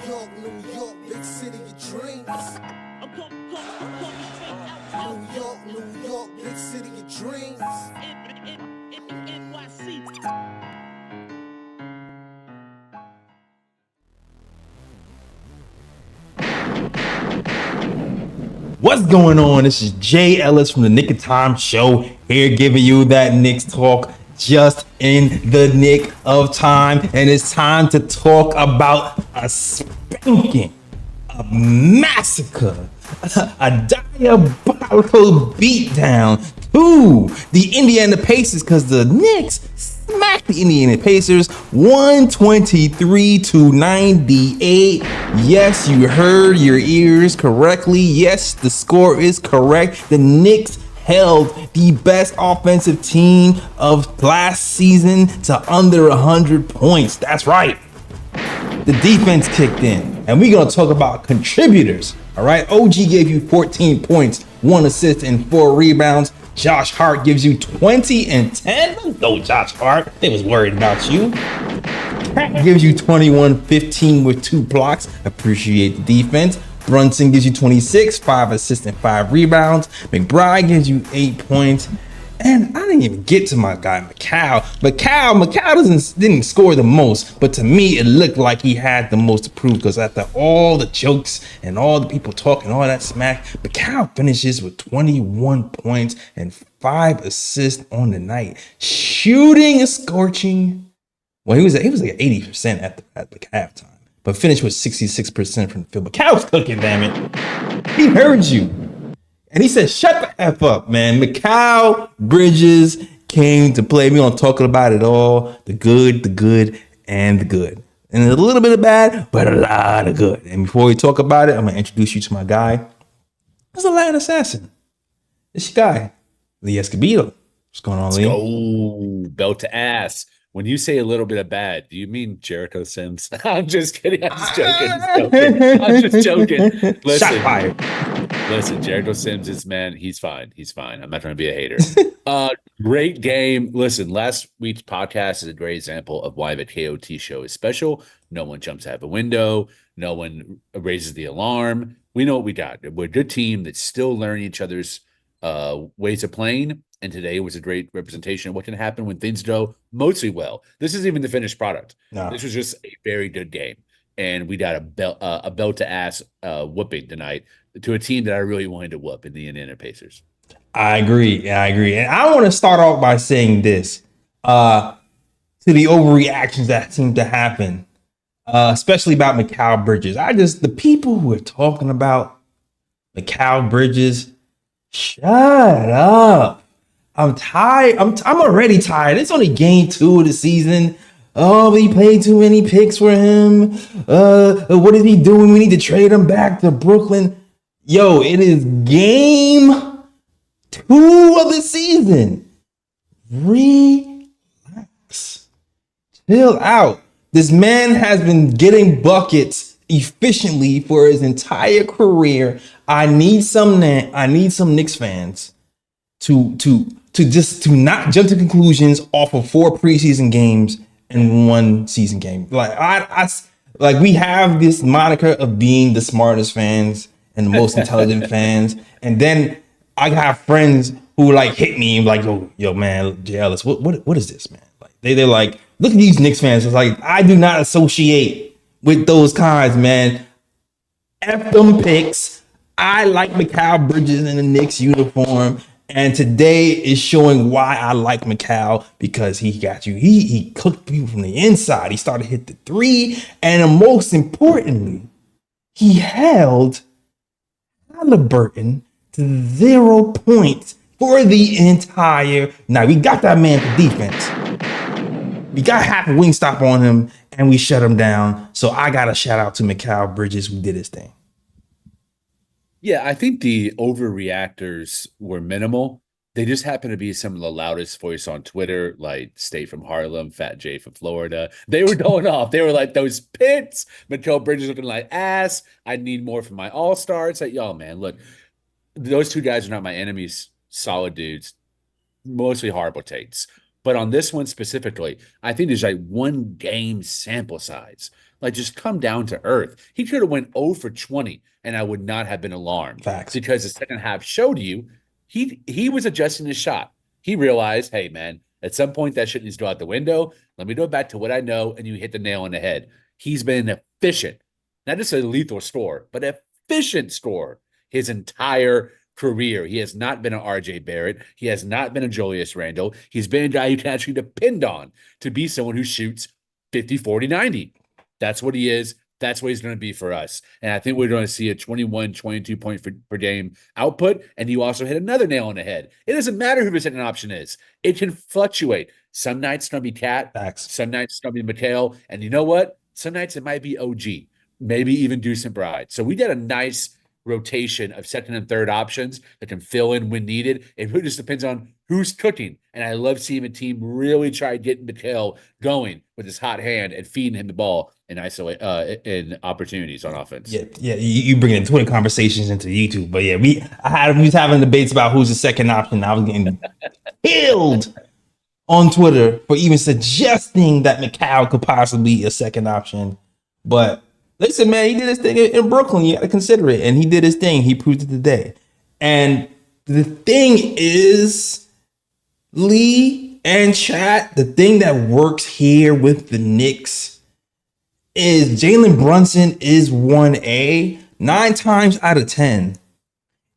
New York, big city of dreams. New York, big city of dreams. What's going on? This is Jay Ellis from the Knick of Time show, here giving you that Knicks talk just in the nick of time. And it's time to talk about a spanking, a massacre, a diabolical beatdown to the Indiana Pacers, because the Knicks smacked the Indiana Pacers 123-98. Yes, you heard your ears correctly. Yes, the score is correct. The Knicks held the best offensive team of last season to under 100 points. That's right. The defense kicked in, and we're going to talk about contributors. All right. OG gave you 14 points, 1 assist, and 4 rebounds. Josh Hart gives you 20 and 10. No, Josh Hart. They was worried about you. Gives you 21-15 with 2 blocks. Appreciate the defense. Brunson gives you 26, 5 assists, and 5 rebounds. McBride gives you 8 points. And I didn't even get to my guy, Mikal. Mikal didn't score the most, but to me, it looked like he had the most to prove, because after all the jokes and all the people talking, all that smack, Mikal finishes with 21 points and 5 assists on the night. Shooting is scorching. Well, he was like 80% at the halftime, but finished with 66% from the field. Mikal's cooking, damn it. He heard you. And he said, shut the F up, man. Mikal Bridges came to play. We're going to talk about it all. The good, and the good. And a little bit of bad, but a lot of good. And before we talk about it, I'm going to introduce you to my guy. He's a Latin assassin. It's your guy, Lee Escobedo. What's going on, Lee? Oh, belt to ass. When you say a little bit of bad, do you mean Jericho Sims? I'm just kidding. I'm just joking. Listen, Shot fired. Listen, Jericho Sims is, man, he's fine. I'm not trying to be a hater. Great game. Listen, last week's podcast is a great example of why the KOT show is special. No one jumps out of a window. No one raises the alarm. We know what we got. We're a good team that's still learning each other's ways of playing. And today was a great representation of what can happen when things go mostly well. This isn't even the finished product. No. This was just a very good game. And we got a belt to ass whooping tonight to a team that I really wanted to whoop in the Indiana Pacers. I agree. And I want to start off by saying this to the overreactions that seem to happen, especially about Mikal Bridges. The people who are talking about Mikal Bridges, shut up. I'm tired. I'm already tired. It's only game 2 of the season. Oh, he played too many picks for him. What is he doing? We need to trade him back to Brooklyn. Yo, it is game 2 of the season. Relax. Chill out. This man has been getting buckets efficiently for his entire career. I need some Knicks fans to not jump to conclusions off of 4 preseason games and 1 season game. Like we have this moniker of being the smartest fans and the most intelligent fans, and then I have friends who like hit me like, yo man, Jay Ellis, what is this, man? Like they're like, look at these Knicks fans. It's like, I do not associate with those kinds, man. F them picks. I like Mikal Bridges in the Knicks uniform. And today is showing why I like Mikal, because he got you. He cooked people from the inside. He started to hit the 3. And most importantly, he held Haliburton to 0 points for the entire night. We got that man for defense. We got half a wing stop on him, and we shut him down. So I got to shout out to Mikal Bridges, who did his thing. Yeah, I think the overreactors were minimal. They just happen to be some of the loudest voice on Twitter, like State from Harlem, Fat J from Florida. They were going off. They were like, those pits, Mikal Bridges looking like ass. I need more from my all-star. It's like, y'all, man, look, those 2 guys are not my enemies. Solid dudes, mostly horrible takes. But on this one specifically, I think there's like one game sample size. Like, just come down to earth. He could have went 0 for 20, and I would not have been alarmed. Facts. Because the second half showed you he was adjusting his shot. He realized, hey, man, at some point that shit needs to go out the window. Let me go back to what I know, and you hit the nail on the head. He's been efficient, not just a lethal scorer, but efficient scorer his entire career. He has not been an RJ Barrett. He has not been a Julius Randle. He's been a guy you can actually depend on to be someone who shoots 50, 40, 90. That's what he is. That's what he's going to be for us. And I think we're going to see a 21, 22 point per game output. And you also hit another nail on the head. It doesn't matter who the second option is. It can fluctuate. Some nights it's going to be Cat. Facts. Some nights it's going to be Mikal. And you know what? Some nights it might be OG. Maybe even Dyson Bride. So we did a nice rotation of second and third options that can fill in when needed. It really just depends on who's cooking. And I love seeing a team really try getting Mikal going with his hot hand and feeding him the ball in isolate in opportunities on offense. Yeah. You bringing Twitter conversations into YouTube, but yeah, we was having debates about who's the second option. I was getting killed on Twitter for even suggesting that Mikal could possibly be a second option. But listen, man, he did his thing in Brooklyn. You got to consider it, and he did his thing. He proved it today. And the thing is, Lee and chat, the thing that works here with the Knicks is Jalen Brunson is 1A. 9 times out of 10,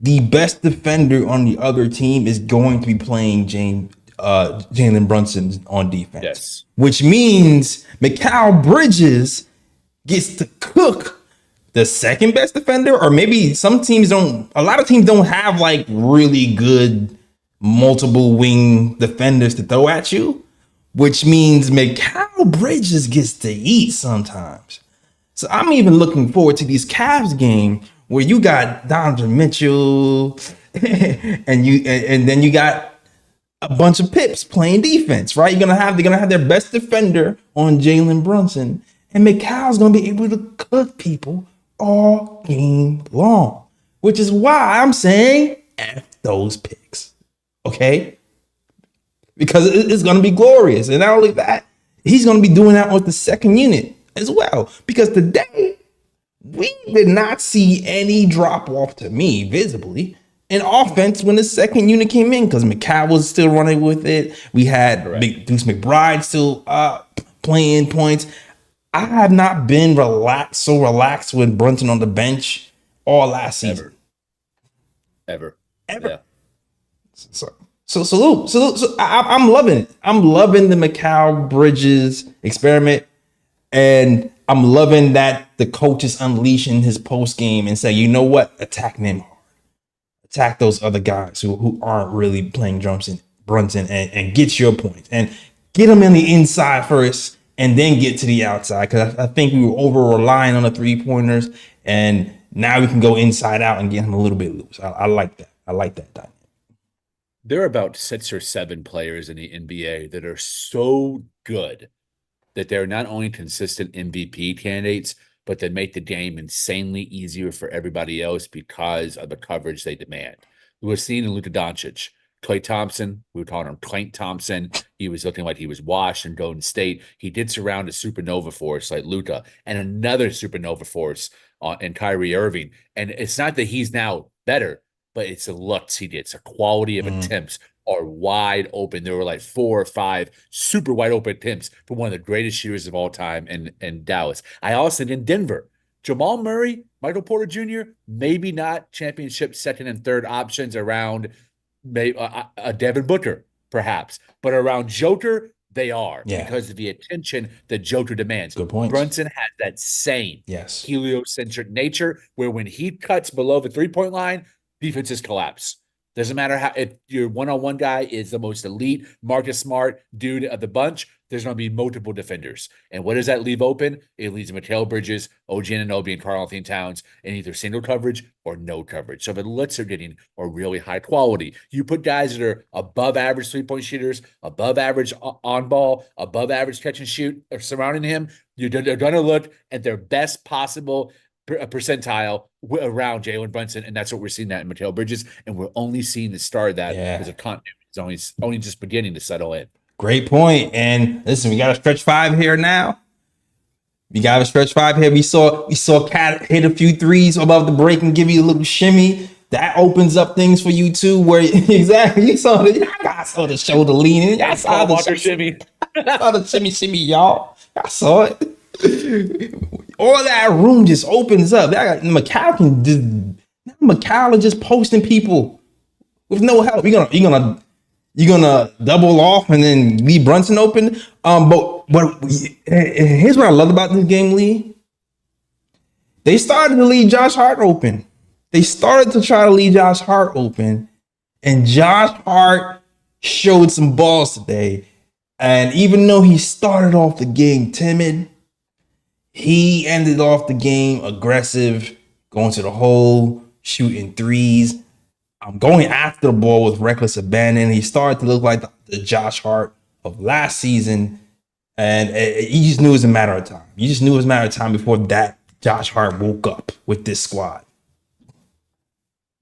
the best defender on the other team is going to be playing Jalen Brunson on defense. Yes. Which means Mikal Bridges gets to cook the second best defender, or maybe some teams don't. A lot of teams don't have like really good multiple wing defenders to throw at you, which means Mikal Bridges gets to eat sometimes. So I'm even looking forward to these Cavs game where you got Donovan Mitchell and then you got a bunch of pips playing defense, right? They're gonna have their best defender on Jalen Brunson, and Mikal's gonna be able to cook people all game long, which is why I'm saying F those picks, okay? Because it's gonna be glorious, and not only that, he's gonna be doing that with the second unit as well. Because today we did not see any drop off to me visibly in offense when the second unit came in, because Mikal was still running with it. We had Deuce McBride still playing points. I have not been so relaxed with Brunson on the bench all last season. Ever. Yeah. So salute. I'm loving it. I'm loving the Mikal Bridges experiment, and I'm loving that the coach is unleashing his post game and say, you know what, attack him hard, attack those other guys who aren't really playing Brunson, and get your points and get them in the inside first, and then get to the outside. Because I think we were over relying on the 3-pointers, and now we can go inside out and get him a little bit loose. I like that. I like that dynamic. There are about 6 or 7 players in the NBA that are so good that they're not only consistent MVP candidates, but they make the game insanely easier for everybody else because of the coverage they demand. We were seeing in Luka Doncic, Klay Thompson, we were calling him Clank Thompson. He was looking like he was washed in Golden State. He did surround a supernova force like Luka, and another supernova force in Kyrie Irving. And it's not that he's now better, but it's the looks he gets. The quality of attempts are wide open. There were like 4 or 5 super wide open attempts for one of the greatest shooters of all time in Dallas. I also think in Denver, Jamal Murray, Michael Porter Jr., maybe not championship second and third options around a Devin Booker, perhaps, but around Joker, they are, because of the attention that Joker demands. Good point. Brunson has that same heliocentric nature where when he cuts below the 3-point line, defenses collapse. Doesn't matter if your one-on-one guy is the most elite, Marcus Smart dude of the bunch, there's going to be multiple defenders. And what does that leave open? It leaves Mikal Bridges, OG Anunoby, and Karl-Anthony Towns in either single coverage or no coverage. So the looks they're getting are really high quality. You put guys that are above average 3-point shooters, above average on ball, above average catch and shoot surrounding him, they're going to look at their best possible percentile around Jalen Brunson, and that's what we're seeing that in Mikal Bridges, and we're only seeing the start of that because of continuity. It's only just beginning to settle in. Great point. And listen, we got a stretch five here now. We got a stretch five here. We saw Cat hit a few threes above the break and give you a little shimmy. That opens up things for you too. Where exactly you saw I saw the shoulder leaning. I saw the shimmy. saw the shimmy, y'all. I saw it. All that room just opens up. Mikal is just posting people with no help. You're gonna double off and then leave Brunson open. But here's what I love about this game, Lee. They started to leave Josh Hart open. They started to try to leave Josh Hart open, and Josh Hart showed some balls today. And even though he started off the game timid, he ended off the game aggressive, going to the hole, shooting threes, going after the ball with reckless abandon. He started to look like the Josh Hart of last season, and you just knew it was a matter of time. You just knew it was a matter of time before that Josh Hart woke up with this squad.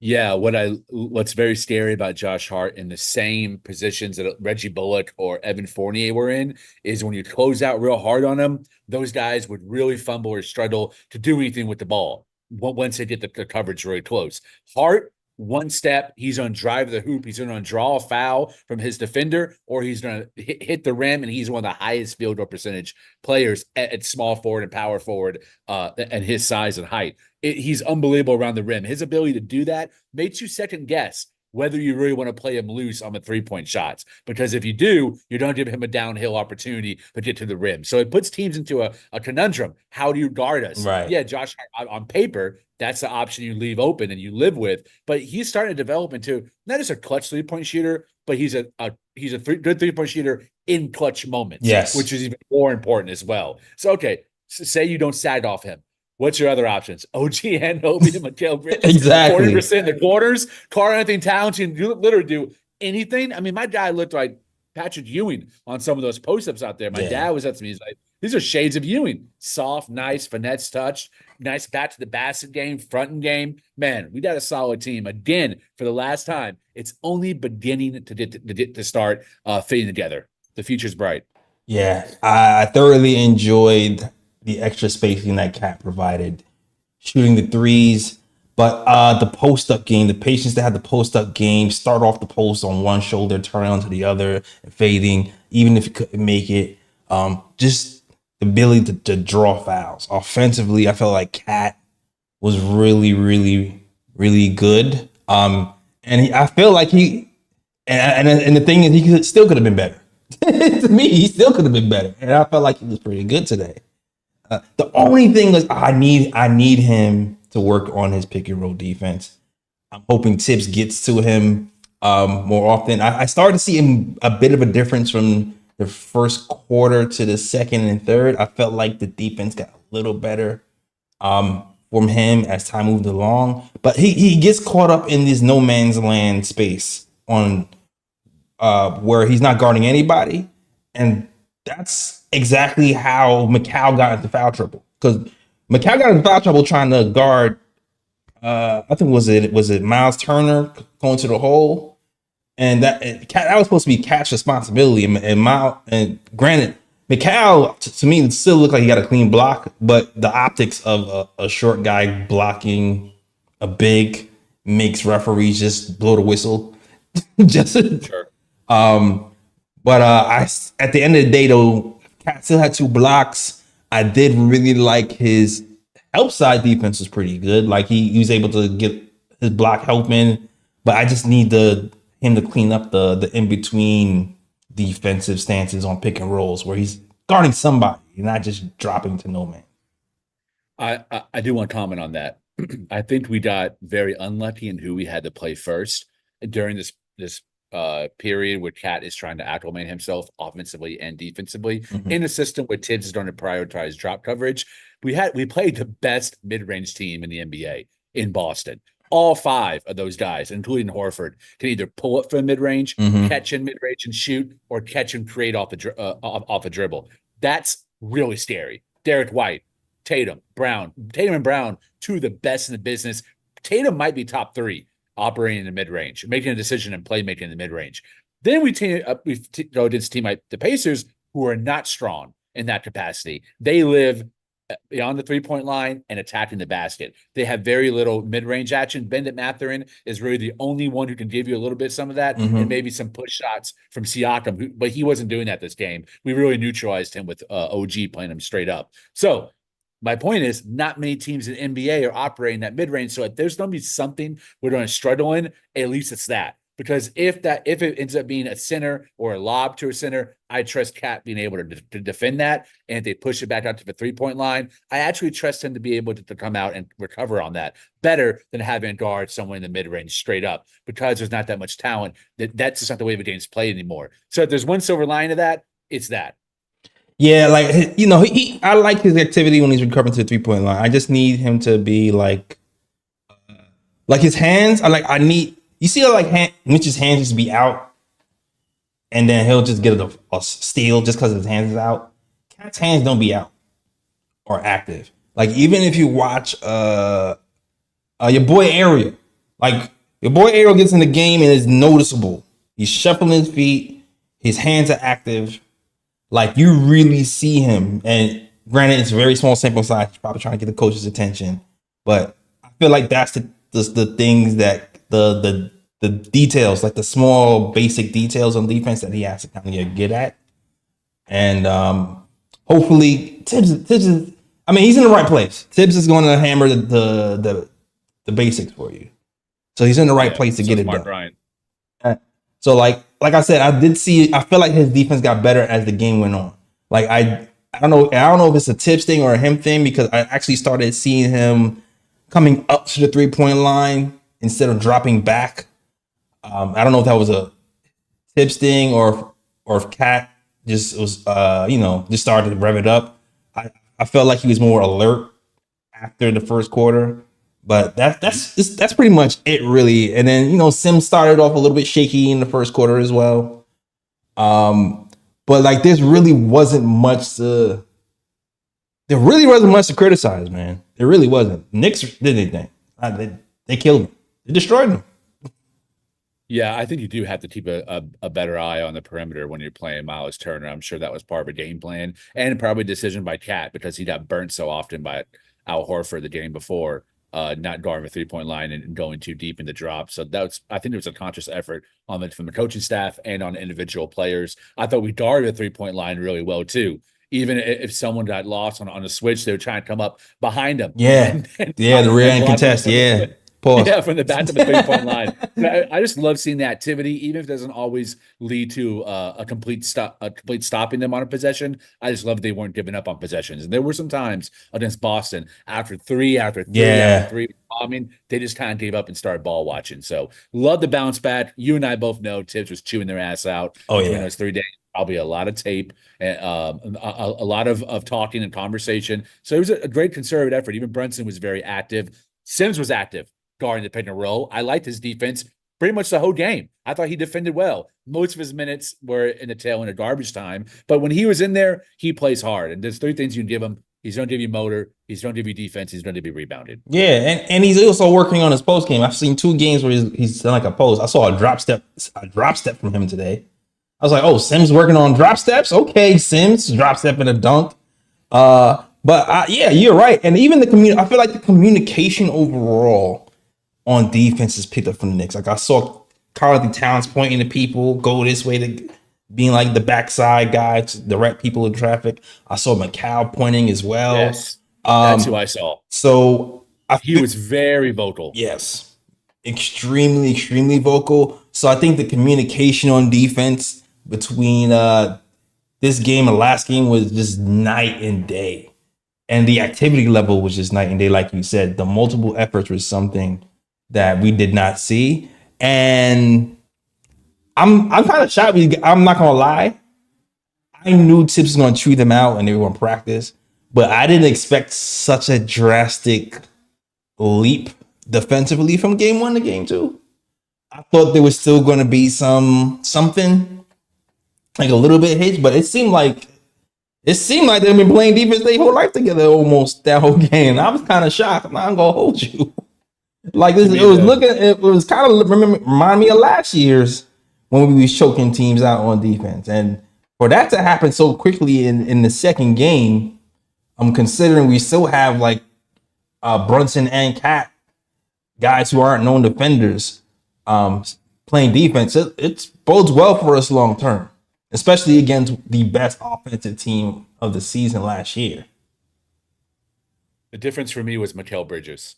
Yeah, what's very scary about Josh Hart in the same positions that Reggie Bullock or Evan Fournier were in is when you close out real hard on them, those guys would really fumble or struggle to do anything with the ball once they get the coverage really close. Hart, one step, he's going to drive the hoop. He's going to draw a foul from his defender, or he's going to hit the rim, and he's one of the highest field goal percentage players at small forward and power forward and his size and height. He's unbelievable around the rim. His ability to do that makes you second guess whether you really want to play him loose on the three-point shots. Because if you do, you don't give him a downhill opportunity to get to the rim. So it puts teams into a conundrum. How do you guard us? Right. Yeah, Josh, on paper, that's the option you leave open and you live with. But he's starting to develop into not just a clutch three-point shooter, but he's a good three-point shooter in clutch moments. Yes. Which is even more important as well. So, okay, say you don't sag off him. What's your other options? OG Anunoby and Mikal Bridges. Exactly. 40% in the quarters. Karl-Anthony Towns can literally do anything. I mean, my guy looked like Patrick Ewing on some of those post-ups out there. My dad was at me. He's like, these are shades of Ewing. Soft, nice, finesse touch, nice back to the basket game, fronting game. Man, we got a solid team. Again, for the last time, it's only beginning to start fitting together. The future's bright. Yeah, I thoroughly enjoyed the extra spacing that Cat provided, shooting the threes, but the post-up game, the patience to have the post-up game, start off the post on one shoulder, turn onto the other, and fading, even if you couldn't make it. Just the ability to draw fouls. Offensively, I felt like Cat was really, really, really good. I feel like the thing is, he still could have been better. To me, he still could have been better, and I felt like he was pretty good today. The only thing is I need him to work on his pick and roll defense. I'm hoping Tibbs gets to him more often. I started to see him a bit of a difference from the first quarter to the second and third. I felt like the defense got a little better from him as time moved along. But he gets caught up in this no man's land space on where he's not guarding anybody. And that's exactly how Mikal got into foul trouble. Because Mikal got into foul trouble trying to guard, I think was it Miles Turner going to the hole, and that was supposed to be Cat's responsibility. And granted, Mikal to me still looked like he got a clean block, but the optics of a short guy blocking a big makes referees just blow the whistle. Just sure. But at the end of the day, though, Cat still had 2 blocks. I did really like his help side defense was pretty good. Like he was able to get his block helping, but I just need him to clean up the in between defensive stances on pick and rolls where he's guarding somebody and not just dropping to no man. I do want to comment on that. I think we got very unlucky in who we had to play first during this period where Cat is trying to acclimate himself offensively and defensively in a system where Tibbs is going to prioritize drop coverage. We played the best mid-range team in the NBA in Boston. All 5 of those guys, including Horford, can either pull up from mid-range, catch in mid-range and shoot, or catch and create off a dribble. That's really scary. Derek White, Tatum and Brown, 2 of the best in the business. Tatum might be top 3 operating in the mid-range, making a decision and playmaking in the mid-range. Then we go against a team like the Pacers, who are not strong in that capacity. They live beyond the three-point line and attacking the basket. They have very little mid-range action. Bennett Mathurin is really the only one who can give you a little bit some of that, and maybe some push shots from Siakam, but he wasn't doing that this game. We really neutralized him with OG playing him straight up. So my point is, not many teams in NBA are operating that mid-range. So if there's going to be something we're going to struggle in, at least it's that. Because if it ends up being a center or a lob to a center, I trust Cat being able to defend that. And if they push it back out to the three-point line, I actually trust him to be able to come out and recover on that better than having a guard somewhere in the mid-range straight up, because there's not that much talent. That's just not the way the game's played anymore. So if there's one silver line to that, it's that. Yeah, like, you know, I like his activity when he's recovering to the three-point line. I just need him to be like his hands. You see how like Mitch's hands just be out, and then he'll just get a steal just because his hands is out. Cat's hands don't be out or active. Like, even if you watch your boy Ariel, like your boy Ariel gets in the game and it's noticeable. He's shuffling his feet, his hands are active. Like, you really see him. And granted, it's a very small sample size. He's probably trying to get the coach's attention, but I feel like that's the things that the details, like the small basic details on defense that he has to kind of get at. And hopefully Tibbs is, I mean, he's in the right place. Tibbs is going to hammer the basics for you. So he's in the right place to get it done. Brian. So like I said, I feel like his defense got better as the game went on. Like, I don't know if it's a Tibbs thing or a him thing, because I actually started seeing him coming up to the 3-point line instead of dropping back. I don't know if that was a Tibbs thing or if Cat just was just started to rev it up. I felt like he was more alert after the first quarter, but that's pretty much it, really. And then Sims started off a little bit shaky in the first quarter as well. But like, there really wasn't much to criticize, man. There really wasn't. Knicks did anything. They killed him. They destroyed him. Yeah, I think you do have to keep a better eye on the perimeter when you're playing Miles Turner. I'm sure that was part of a game plan, and probably a decision by Cat, because he got burnt so often by Al Horford the game before, not guarding the 3-point line and going too deep in the drop. So I think there was a conscious effort from the coaching staff and on individual players. I thought we guarded the 3-point line really well too. Even if someone got lost on a switch, they were trying to come up behind them. Yeah, the rear end contest. Yeah. Pause. Yeah, from the back of the 3-point line. I just love seeing the activity, even if it doesn't always lead to a complete stopping them on a possession. I just love they weren't giving up on possessions. And there were some times against Boston after three, bombing, they just kind of gave up and started ball watching. So love the bounce back. You and I both know Tibbs was chewing their ass out. Oh yeah, those 3 days. Probably a lot of tape and a lot of talking and conversation. So it was a great conservative effort. Even Brunson was very active. Sims was active guarding the pick and roll. I liked his defense pretty much the whole game. I thought he defended well. Most of his minutes were in the tail end of garbage time, but when he was in there, he plays hard. And there's 3 things you can give him. He's going to give you motor. He's going to give you defense. He's going to be rebounded. Yeah, and he's also working on his post game. I've seen 2 games where he's done like a post. I saw a drop step from him today. I was like, oh, Sims working on drop steps. Okay, Sims drop step and a dunk. But yeah, you're right. And even I feel like the communication overall on defense is picked up from the Knicks. Like, I saw Karl Towns pointing to people, go this way, to being like the backside guy to direct people in traffic. I saw Mikal pointing as well. Yes, that's who I saw. So he was very vocal. Yes, extremely, extremely vocal. So I think the communication on defense between this game and last game was just night and day. And the activity level was just night and day. Like you said, the multiple efforts was something that we did not see. And I'm kind of shocked. I'm not going to lie. I knew Tibbs was going to chew them out and they were going to practice, but I didn't expect such a drastic leap defensively from game 1 to game 2. I thought there was still going to be something like a little bit hitch, but it seemed like they've been playing defense their whole life together almost that whole game. I was kind of shocked. I'm not gonna hold you. Like this, it was kind of remind me of last year's when we was choking teams out on defense. And for that to happen so quickly in the second game, I'm considering we still have like Brunson and Cat, guys who aren't known defenders, playing defense. It bodes well for us long term, especially against the best offensive team of the season last year. The difference for me was Mikal Bridges.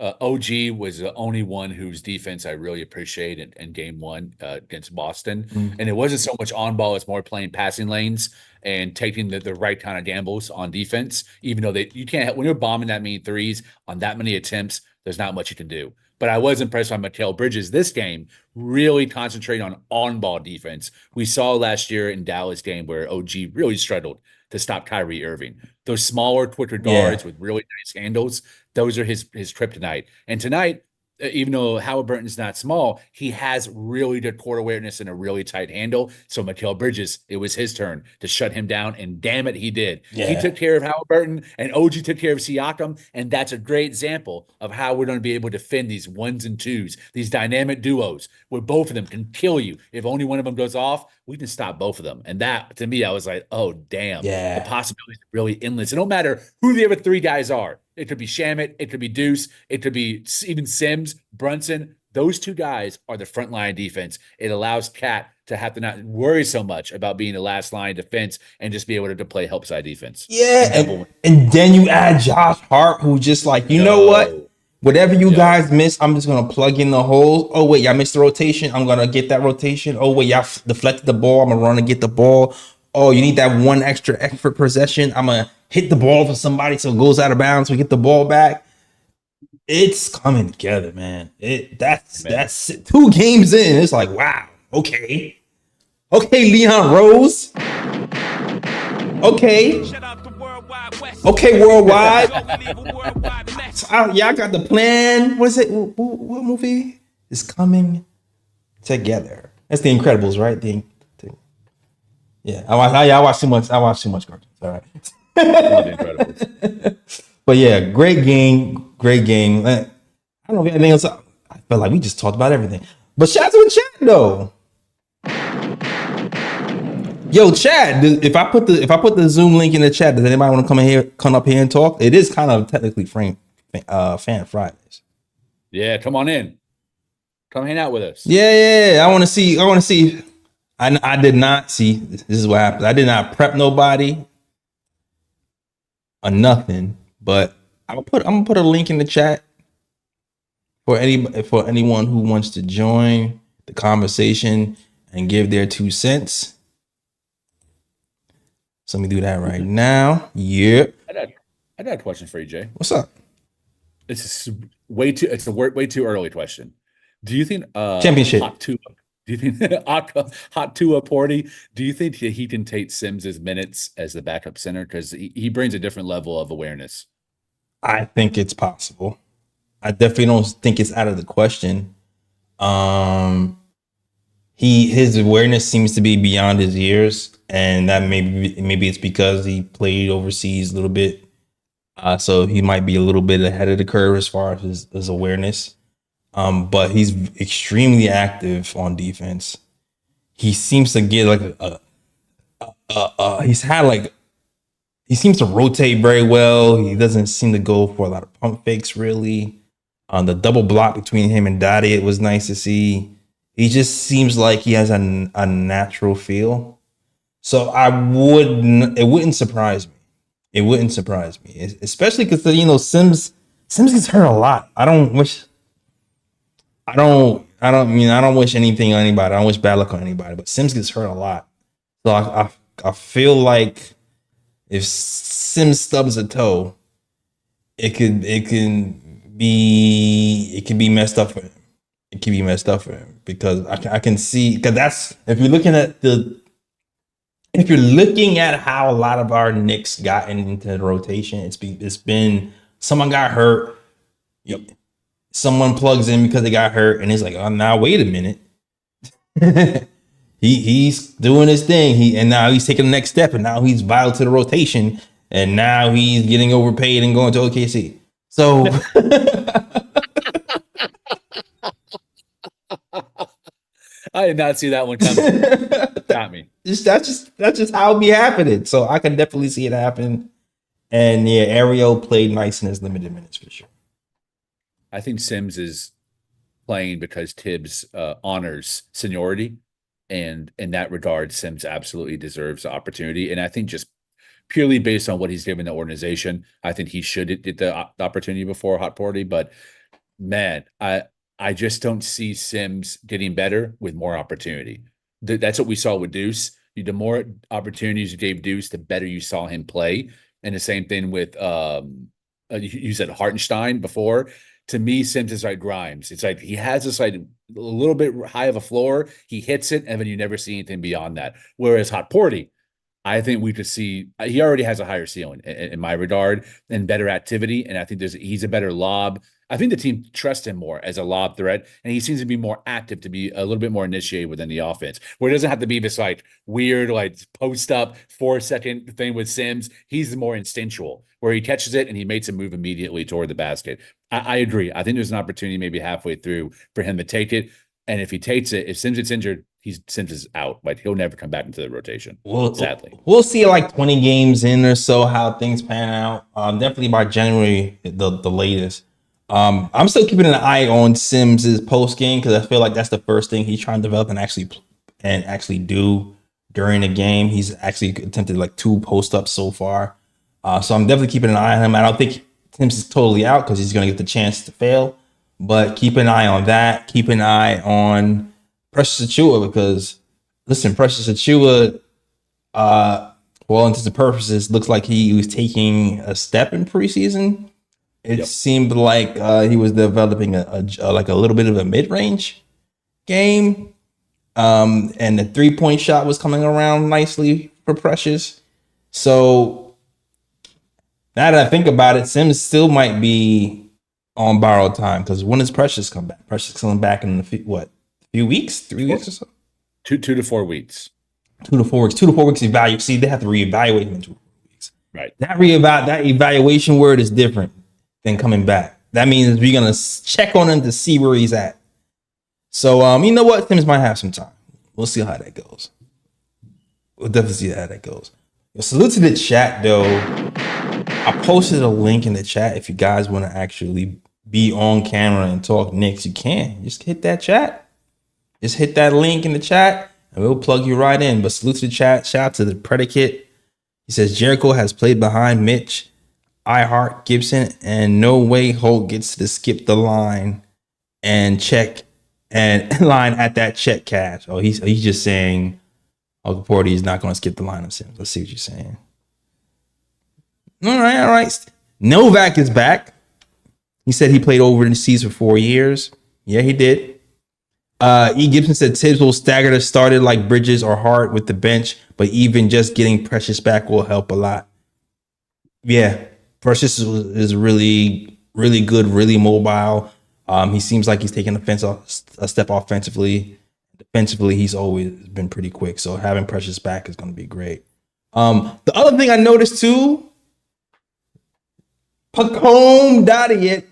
OG was the only one whose defense I really appreciate in game one against Boston. And it wasn't so much on ball, it's more playing passing lanes and taking the right kind of gambles on defense, even though you can't, when you're bombing that many threes on that many attempts, there's not much you can do. But I was impressed by Mikal Bridges this game, really concentrating on ball defense. We saw last year in Dallas game where OG really struggled to stop Kyrie Irving. Those smaller, quicker guards with really nice handles, those are his kryptonite. And tonight, even though Haliburton's not small, he has really good court awareness and a really tight handle. So Mikal Bridges, it was his turn to shut him down, and damn it, he did. Yeah. He took care of Haliburton, and OG took care of Siakam, and that's a great example of how we're going to be able to defend these ones and twos, these dynamic duos, where both of them can kill you. If only one of them goes off, we can stop both of them. And that, to me, I was like, oh, damn. The possibilities are really endless. It don't matter who the other three guys are. It could be Shamet, it could be Deuce, it could be even Sims, Brunson. Those two guys are the front line defense. It allows Cat to have to not worry so much about being the last line defense and just be able to play help side defense. Yeah, and then you add Josh Hart, who just like, you know what? Whatever you guys miss, I'm just going to plug in the holes. Oh, wait, y'all missed the rotation. I'm going to get that rotation. Oh, wait, y'all deflected the ball. I'm going to run and get the ball. Oh, you need that one extra effort possession. I'm going to hit the ball for somebody so it goes out of bounds. We get the ball back. It's coming together, man. That's 2 games in. It's like, wow. Okay, Leon Rose. Okay, worldwide. Y'all got the plan. What is it? What movie is coming together? That's The Incredibles, right? Yeah, I watch too much. I watch too much cartoons. All right. But yeah, great game. I don't know if anything else. I feel like we just talked about everything. But shout out to the chat though. Yo, chat. If I put the Zoom link in the chat, does anybody want to come up here and talk? It is kind of technically Fan Fridays. Yeah, come on in. Come hang out with us. Yeah. I want to see. I did not see. This is what happened. I did not prep nobody or nothing. But I'm gonna put a link in the chat for anyone who wants to join the conversation and give their 2 cents. So let me do that right now. Yep. I got a question for you, Jay. What's up? It's a way too early question. Do you think championship? Do you think Hot Tua Porty? Do you think he can take Sims's minutes as the backup center because he brings a different level of awareness? I think it's possible. I definitely don't think it's out of the question. His awareness seems to be beyond his years, and that maybe it's because he played overseas a little bit, so he might be a little bit ahead of the curve as far as his awareness. But he's extremely active on defense. He seems to get like he seems to rotate very well. He doesn't seem to go for a lot of pump fakes really. The double block between him and Dottie, it was nice to see. He just seems like he has a natural feel. So it wouldn't surprise me. It wouldn't surprise me, especially because Sims gets hurt a lot. I don't wish anything on anybody. I don't wish bad luck on anybody, but Sims gets hurt a lot. So I feel like if Sims stubs a toe, it could be messed up for him. It can be messed up for him because I can see, because that's, if you're looking at how a lot of our Knicks got into the rotation, it's been someone got hurt. Yep. Someone plugs in because they got hurt, and it's like, oh, now wait a minute. He's doing his thing. And now he's taking the next step, and now he's vital to the rotation, and now he's getting overpaid and going to OKC. So I did not see that one coming. Got me. That's just how it be happening. So I can definitely see it happen. And yeah, Ariel played nice in his limited minutes for sure. I think Sims is playing because Tibbs honors seniority. And in that regard, Sims absolutely deserves the opportunity. And I think just purely based on what he's given the organization, I think he should get the opportunity before Hukportil. But man, I just don't see Sims getting better with more opportunity. That's what we saw with Deuce. The more opportunities you gave Deuce, the better you saw him play. And the same thing with you said Hartenstein before. To me, Sims is like Grimes. It's like he has this like a little bit high of a floor. He hits it, and then you never see anything beyond that. Whereas Hukportil, I think we could see he already has a higher ceiling in my regard and better activity. And I think he's a better lob. I think the team trusts him more as a lob threat, and he seems to be more active, to be a little bit more initiated within the offense, where it doesn't have to be this like weird, like post up 4-second thing with Sims. He's more instinctual, where he catches it and he makes a move immediately toward the basket. I agree. I think there's an opportunity maybe halfway through for him to take it. And if he takes it, if Sims gets injured, Sims is out. Like he'll never come back into the rotation. Sadly, we'll see like 20 games in or so how things pan out. Definitely by January, the latest. I'm still keeping an eye on Sims's post game because I feel like that's the first thing he's trying to develop and actually do during the game. He's actually attempted like 2 post ups so far. So I'm definitely keeping an eye on him. I don't think Sims is totally out because he's going to get the chance to fail, but keep an eye on that. Keep an eye on Precious Achiuwa because listen, Precious Achiuwa, well, into the purposes, looks like he was taking a step in preseason. It seemed like he was developing a little bit of a mid-range game. And the 3-point shot was coming around nicely for Precious. So now that I think about it, Sims still might be on borrowed time because when does Precious come back? Precious coming back in a few weeks, 3 weeks or so? 2 to 4 weeks. 2 to 4 weeks. 2 to 4 weeks evaluate. See, they have to reevaluate him in 2 weeks. Right. That evaluation word is different than coming back. That means we're gonna check on him to see where he's at. So you know what? Sims might have some time. We'll see how that goes. We'll definitely see how that goes. Salute to the chat though. I posted a link in the chat. If you guys want to actually be on camera and talk Knicks, you can. Just hit that chat. Just hit that link in the chat and we'll plug you right in. But salute to the chat. Shout out to the predicate. He says Jericho has played behind Mitch, Hart, Gibson, and no way Holt gets to skip the line and check and line at that check cash. Oh, he's just saying Hukportil is not going to skip the line of Sims. Let's see what you're saying. All right. Novak is back. He said he played overseas for 4 years. Yeah, he did. E. Gibson said Tibbs will stagger the started like Bridges or Hart with the bench, but even just getting Precious back will help a lot. Yeah, Precious is really, really good, really mobile. He seems like he's taking a step offensively. Defensively, he's always been pretty quick. So having Precious back is going to be great. The other thing I noticed too, Pacome Dadiet,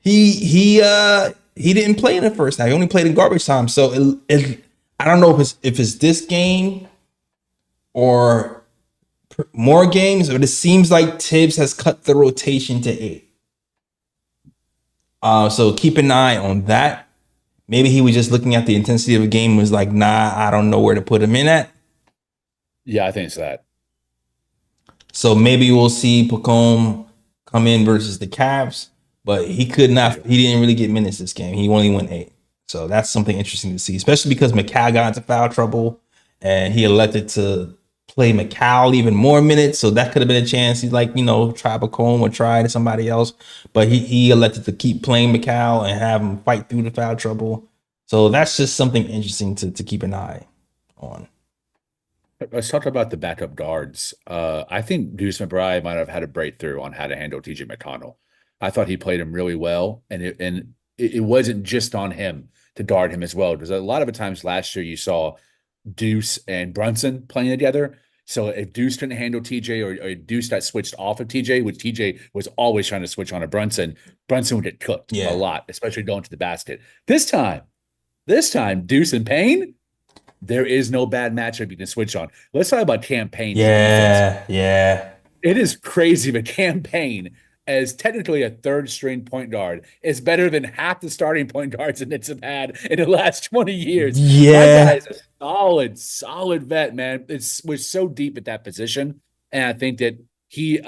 he didn't play in the first half. He only played in garbage time. So I don't know if it's this game or more games, but it seems like Tibbs has cut the rotation to 8. So keep an eye on that. Maybe he was just looking at the intensity of the game and was like, nah, I don't know where to put him in at. Yeah, I think it's that. So maybe we'll see Pacome come in versus the Cavs, but he didn't really get minutes this game. He only went 8. So that's something interesting to see, especially because Mikal got into foul trouble and he elected to play Mikal even more minutes. So that could have been a chance. He's like, try Pacome or try to somebody else. But he elected to keep playing Mikal and have him fight through the foul trouble. So that's just something interesting to keep an eye on. Let's talk about the backup guards. I think Deuce McBride might have had a breakthrough on how to handle TJ McConnell. I thought he played him really well, and it wasn't just on him to guard him as well, because a lot of the times last year you saw Deuce and Brunson playing together. So if Deuce couldn't handle TJ or Deuce got switched off of TJ, which TJ was always trying to switch on to Brunson would get cooked a lot, especially going to the basket. This time, This time, Deuce and Payne, there is no bad matchup you can switch on. Let's talk about campaign defense. Yeah. It is crazy, but campaign, as technically a third string point guard, is better than half the starting point guards the Knicks have had in the last 20 years. My guy Yeah. is a solid vet, man. We're so deep at that position. And I think that he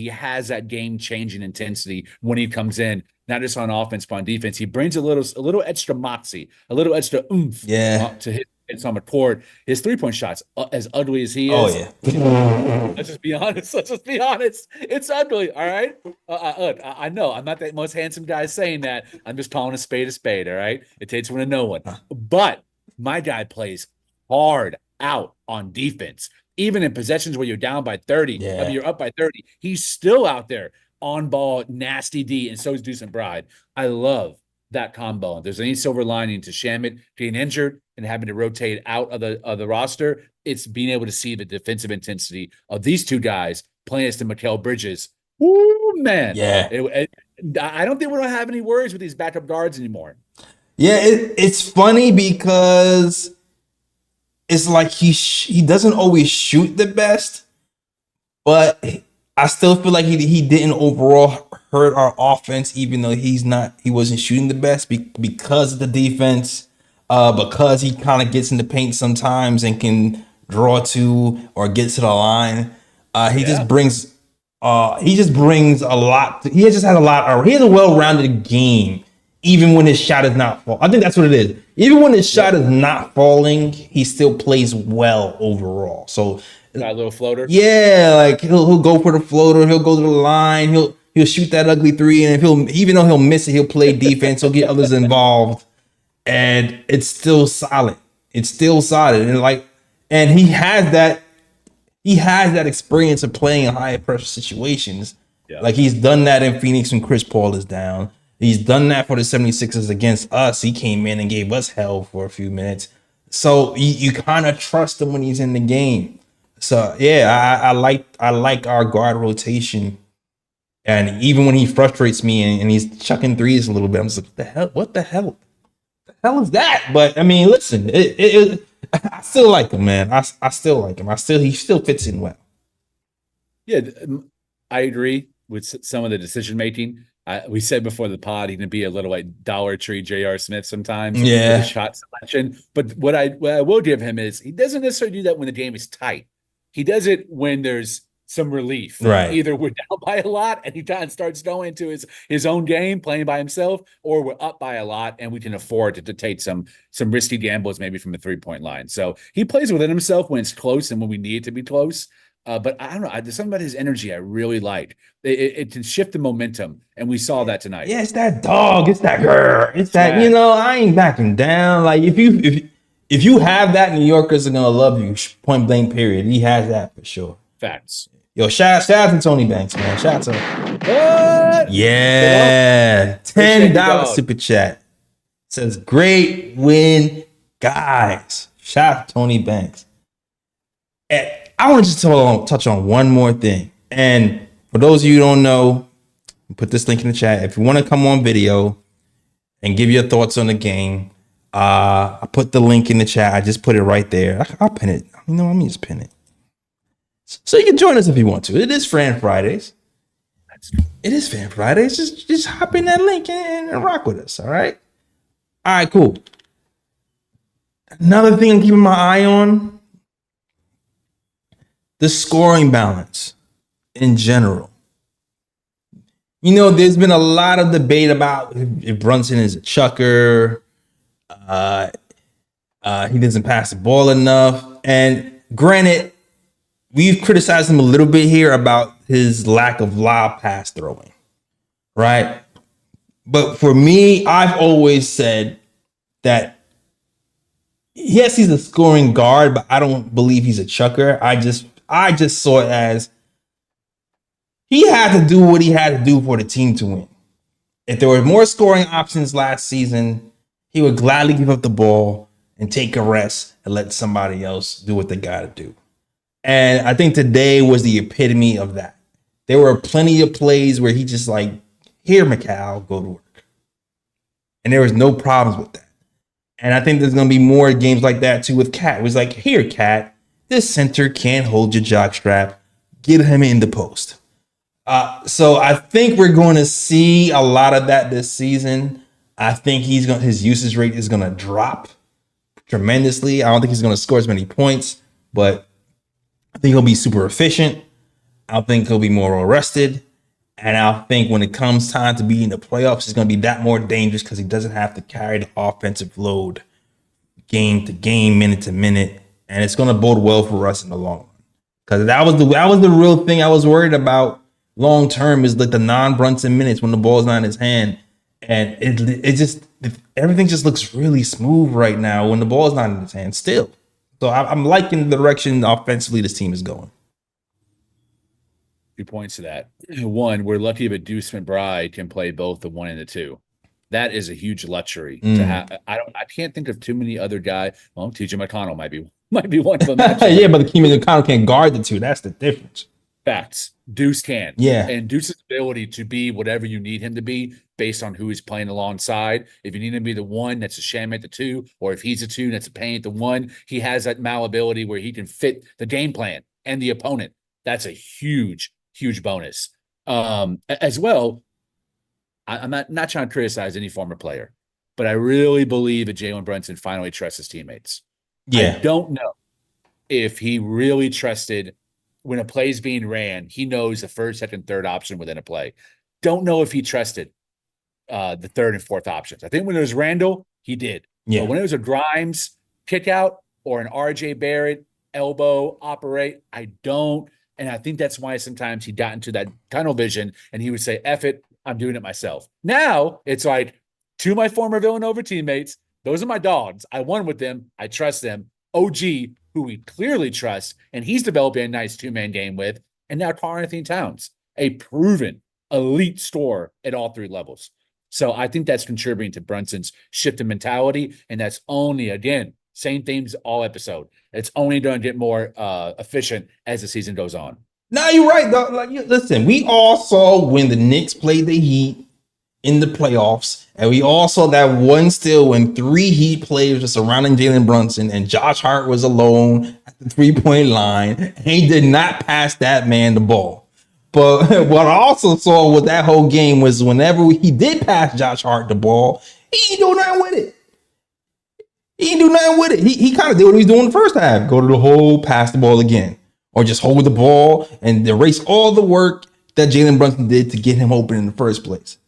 has that game-changing intensity when he comes in, not just on offense, but on defense. He brings a little extra moxie, a little extra oomph Yeah. to his on the court. His three-point shots, as ugly as he Oh, is, yeah. let's just be honest. Let's just be honest. It's ugly. All right. I know I'm not the most handsome guy saying that. I'm just calling a spade a spade. All right. It takes one to know one. But my guy plays hard out on defense, even in possessions where you're down by 30. I mean, you're up by 30. He's still out there on ball, nasty D, and so is Deuce and Bride. I love that combo. If there's any silver lining to Shamit getting injured and having to rotate out of the roster, it's being able to see the defensive intensity of these two guys playing as the Mikal Bridges. Ooh, man. Yeah. I don't think we don't have any worries with these backup guards anymore. Yeah, it's funny because it's like he doesn't always shoot the best, but I still feel like he didn't overall hurt our offense, even though he wasn't shooting the best because of the defense, because he kind of gets in the paint sometimes and can draw to or get to the line. He just brings a lot. He just has a lot. He has a well-rounded game, even when his shot is not falling. I think that's what it is. Even when his shot is not falling, he still plays well overall. So got a little floater. Yeah, like he'll go for the floater. He'll go to the line. He'll shoot that ugly three, and even though he'll miss it, he'll play defense. He'll get others involved, and it's still solid. It's still solid, and he has that. He has that experience of playing in high pressure situations. Yeah. Like he's done that in Phoenix when Chris Paul is down. He's done that for the 76ers against us. He came in and gave us hell for a few minutes. So you kind of trust him when he's in the game. So yeah, I like our guard rotation. And even when he frustrates me and he's chucking threes a little bit, I'm just like, what the hell is that? But I mean, listen, I still like him, man. I still like him. He still fits in well. Yeah, I agree with some of the decision making. We said before the pod, he can be a little like Dollar Tree J.R. Smith sometimes. Yeah, with the shot selection. But what I will give him is he doesn't necessarily do that when the game is tight. He does it when there's some relief. Right. Either we're down by a lot and he kind of starts going into his own game, playing by himself, or we're up by a lot and we can afford to take some risky gambles maybe from the 3-point line. So he plays within himself when it's close and when we need it to be close. But I don't know. There's something about his energy I really like. It can shift the momentum, and we saw that tonight. Yeah, it's that dog. It's that girl. It's that, I ain't backing down. Like if you have that, New Yorkers are gonna love you. Point blank. Period. He has that for sure. Facts. Yo, shout out to Tony Banks, man. Shout out to him. What? Yeah. $10 super chat. Says great win, guys. Shout out to Tony Banks. And I want to just touch on one more thing. And for those of you who don't know, put this link in the chat. If you want to come on video and give your thoughts on the game, I put the link in the chat. I just put it right there. I'll pin it. Let me just pin it. So you can join us if you want to. It is Fan Fridays. It is Fan Fridays. Just hop in that link and rock with us. All right. All right, cool. Another thing I'm keeping my eye on, the scoring balance in general. There's been a lot of debate about if Brunson is a chucker. He doesn't pass the ball enough. And granted, we've criticized him a little bit here about his lack of lob pass throwing, right? But for me, I've always said that yes, he's a scoring guard, but I don't believe he's a chucker. I just saw it as he had to do what he had to do for the team to win. If there were more scoring options last season, he would gladly give up the ball and take a rest and let somebody else do what they got to do. And I think today was the epitome of that. There were plenty of plays where he just like, here, Mikal, go to work. And there was no problems with that. And I think there's going to be more games like that too with Cat. It was like, here, Cat, this center can't hold your jockstrap. Get him in the post. So I think we're going to see a lot of that this season. I think his usage rate is going to drop tremendously. I don't think he's going to score as many points, but I think he'll be super efficient. I think he'll be more rested. And I think when it comes time to be in the playoffs, he's going to be that more dangerous because he doesn't have to carry the offensive load game to game, minute to minute. And it's going to bode well for us in the long run. Because that was the real thing I was worried about long term, is like the non-Brunson minutes when the ball's not in his hand. And everything just looks really smooth right now when the ball's not in his hand still. So I'm liking the direction offensively this team is going. 2 points to that. One, we're lucky that Deuce McBride can play both the 1 and the 2. That is a huge luxury to have. I can't think of too many other guys. Well, TJ McConnell might be one of them. Yeah, but TJ McConnell can't guard the 2. That's the difference. Facts. Deuce can. Yeah. And Deuce's ability to be whatever you need him to be based on who he's playing alongside. If you need him to be the 1, that's a sham at the 2, or if he's a 2, that's a pain at the 1. He has that malleability where he can fit the game plan and the opponent. That's a huge bonus. As well, I'm not trying to criticize any former player, but I really believe that Jalen Brunson finally trusts his teammates. Yeah. I don't know if he really trusted when a play's being ran, he knows the first, second, third option within a play. Don't know if he trusted the third and fourth options. I think when it was Randall, he did. Yeah. But when it was a Grimes kick out or an RJ Barrett elbow operate, I don't. And I think that's why sometimes he got into that tunnel vision and he would say, F it, I'm doing it myself. Now it's like, to my former Villanova teammates, those are my dogs. I won with them. I trust them. OG, who we clearly trust, and he's developing a nice 2-man game with. And now Karl-Anthony Towns, a proven elite scorer at all 3 levels. So I think that's contributing to Brunson's shift in mentality. And that's only, again, same themes all episode. It's only going to get more efficient as the season goes on. No, you're right, though. Like, listen, we all saw when the Knicks played the Heat in the playoffs, and we all saw that one still when 3 Heat players were surrounding Jalen Brunson, and Josh Hart was alone at the 3-point line, and he did not pass that man the ball. But what I also saw with that whole game was whenever he did pass Josh Hart the ball, he didn't do nothing with it. He didn't do nothing with it. He kind of did what he was doing in the first half. Go to the hole, pass the ball again. Or just hold the ball and erase all the work that Jalen Brunson did to get him open in the first place.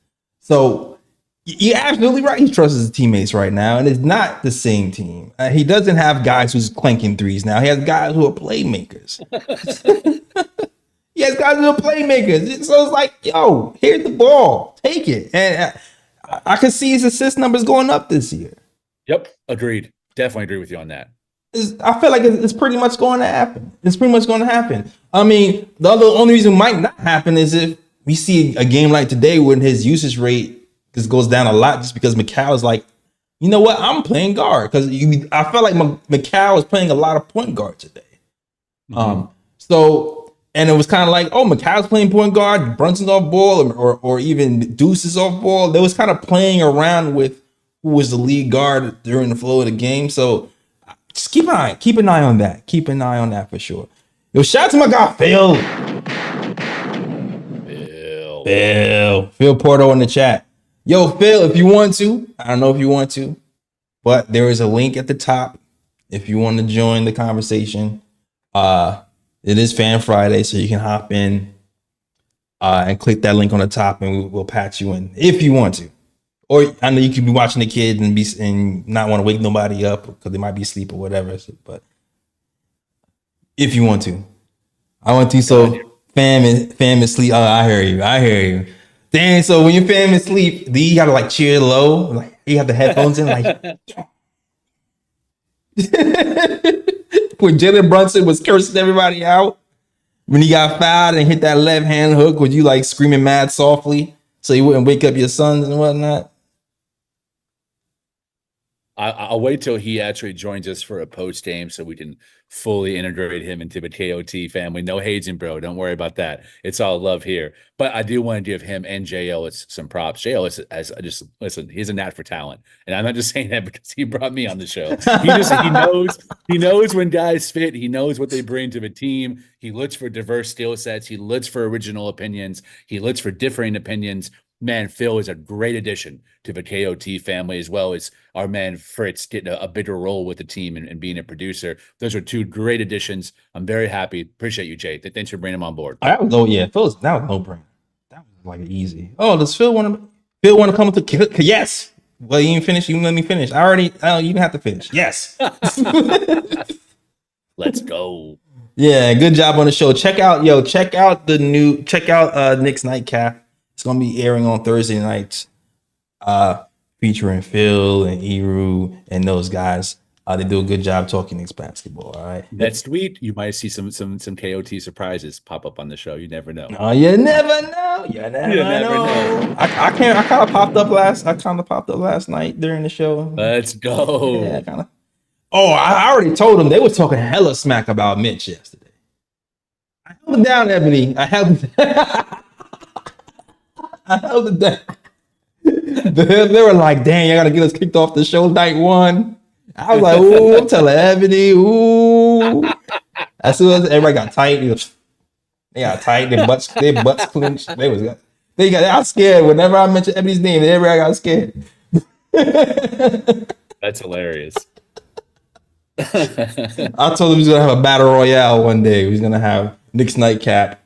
So you're absolutely right. He trusts his teammates right now, and it's not the same team. He doesn't have guys who's clanking threes now. He has guys who are playmakers. He has guys who are playmakers. So it's like, yo, here's the ball. Take it. And I can see his assist numbers going up this year. Yep, agreed. Definitely agree with you on that. I feel like it's pretty much going to happen. It's pretty much going to happen. I mean, the only reason it might not happen is if we see a game like today when his usage rate just goes down a lot, just because Mikal is like, you know what, I'm playing guard. Because I felt like Mikal was playing a lot of point guard today. And it was kind of like, oh, Mikal's playing point guard, Brunson's off ball, or even Deuce is off ball. They was kind of playing around with who was the lead guard during the flow of the game. So just keep an eye on that. Keep an eye on that for sure. Yo, shout out to my guy Phil. Phil Porto in the chat. Yo, Phil, if you want to, I don't know if you want to, but there is a link at the top if you want to join the conversation. It is Fan Friday, so you can hop in and click that link on the top, and we'll patch you in if you want to. Or I know you could be watching the kids and not want to wake nobody up because they might be asleep or whatever. But if you want to, I want to. So fam is sleep. Oh, I hear you. Dang. So when your fam is sleep, do you gotta like cheer low? Like you have the headphones in, like. When Jalen Brunson was cursing everybody out when he got fouled and hit that left hand hook, was you like screaming mad softly so you wouldn't wake up your sons and whatnot? I'll wait till he actually joins us for a post game so we can fully integrate him into the KOT family. No hazing, bro. Don't worry about that. It's all love here. But I do want to give him and Jay Ellis some props. Jay Ellis, as I just listen, he's a knack for talent, and I'm not just saying that because he brought me on the show. He knows when guys fit. He knows what they bring to the team. He looks for diverse skill sets. He looks for original opinions. He looks for differing opinions. Man, Phil is a great addition to the KOT family, as well as our man Fritz getting a bigger role with the team and being a producer. Those are two great additions. I'm very happy. Appreciate you, Jay. Thanks for bringing him on board. That was that was no brainer. That was like easy. Oh, does Phil want to come to? Yes. Well, you didn't finish. You didn't let me finish. I don't even have to finish. Yes. Let's go. Yeah, good job on the show. Check out Knicks Nightcap. It's gonna be airing on Thursday nights, featuring Phil and Eru and those guys. They do a good job talking Knicks basketball. All right. Next week, you might see some KOT surprises pop up on the show. You never know. Oh, you never know. You never know. I kind of popped up last night during the show. Let's go. Yeah, kind of. Oh, I already told them they were talking hella smack about Mitch yesterday. I held it down, Ebony. I held it down. They were like, "Dang, you gotta get us kicked off the show night one." I was like, "Ooh, I'm telling Ebony, ooh." As soon as everybody got tight, they got tight. Their butts clenched. I was scared. Whenever I mentioned Ebony's name, everybody got scared. That's hilarious. I told him he's gonna have a battle royale one day. He's gonna have Knicks Nightcap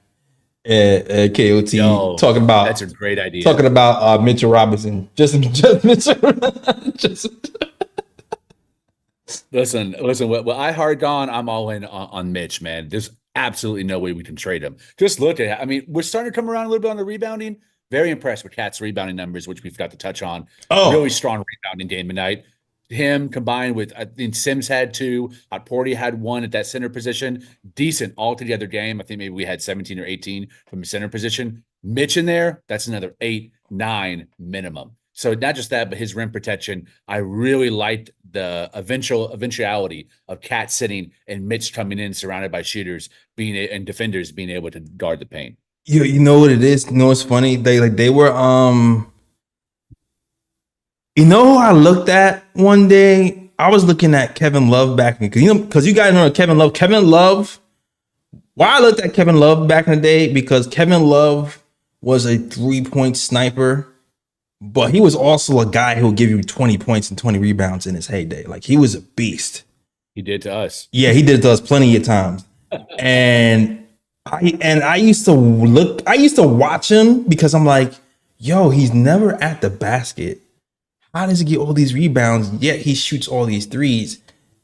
at KOT. Talking about that's a great idea. Talking about Mitchell Robinson. Just Mitchell. Listen. What I hard on, I'm all in on Mitch, man. There's absolutely no way we can trade him. Just look at it. I mean, we're starting to come around a little bit on the rebounding. Very impressed with Cat's rebounding numbers, which we've got to touch on. Really strong rebounding game tonight. Him combined with, I think Sims had 2, Hukportil had 1 at that center position. Decent altogether game. I think maybe we had 17 or 18 from the center position. Mitch in there, that's another 8, 9 minimum. So not just that, but his rim protection. I really liked the eventuality of Cat sitting and Mitch coming in surrounded by shooters and defenders being able to guard the paint. You know what it is? You know what's funny? They were you know who I looked at one day? I was looking at Kevin Love back in, because you guys know Kevin Love. Kevin Love. Why I looked at Kevin Love back in the day, because Kevin Love was a 3-point sniper, but he was also a guy who would give you 20 points and 20 rebounds in his heyday. Like, he was a beast. He did to us. Yeah, he did to us plenty of times. And I used to watch him because I'm like, yo, he's never at the basket. How does he get all these rebounds, yet he shoots all these threes?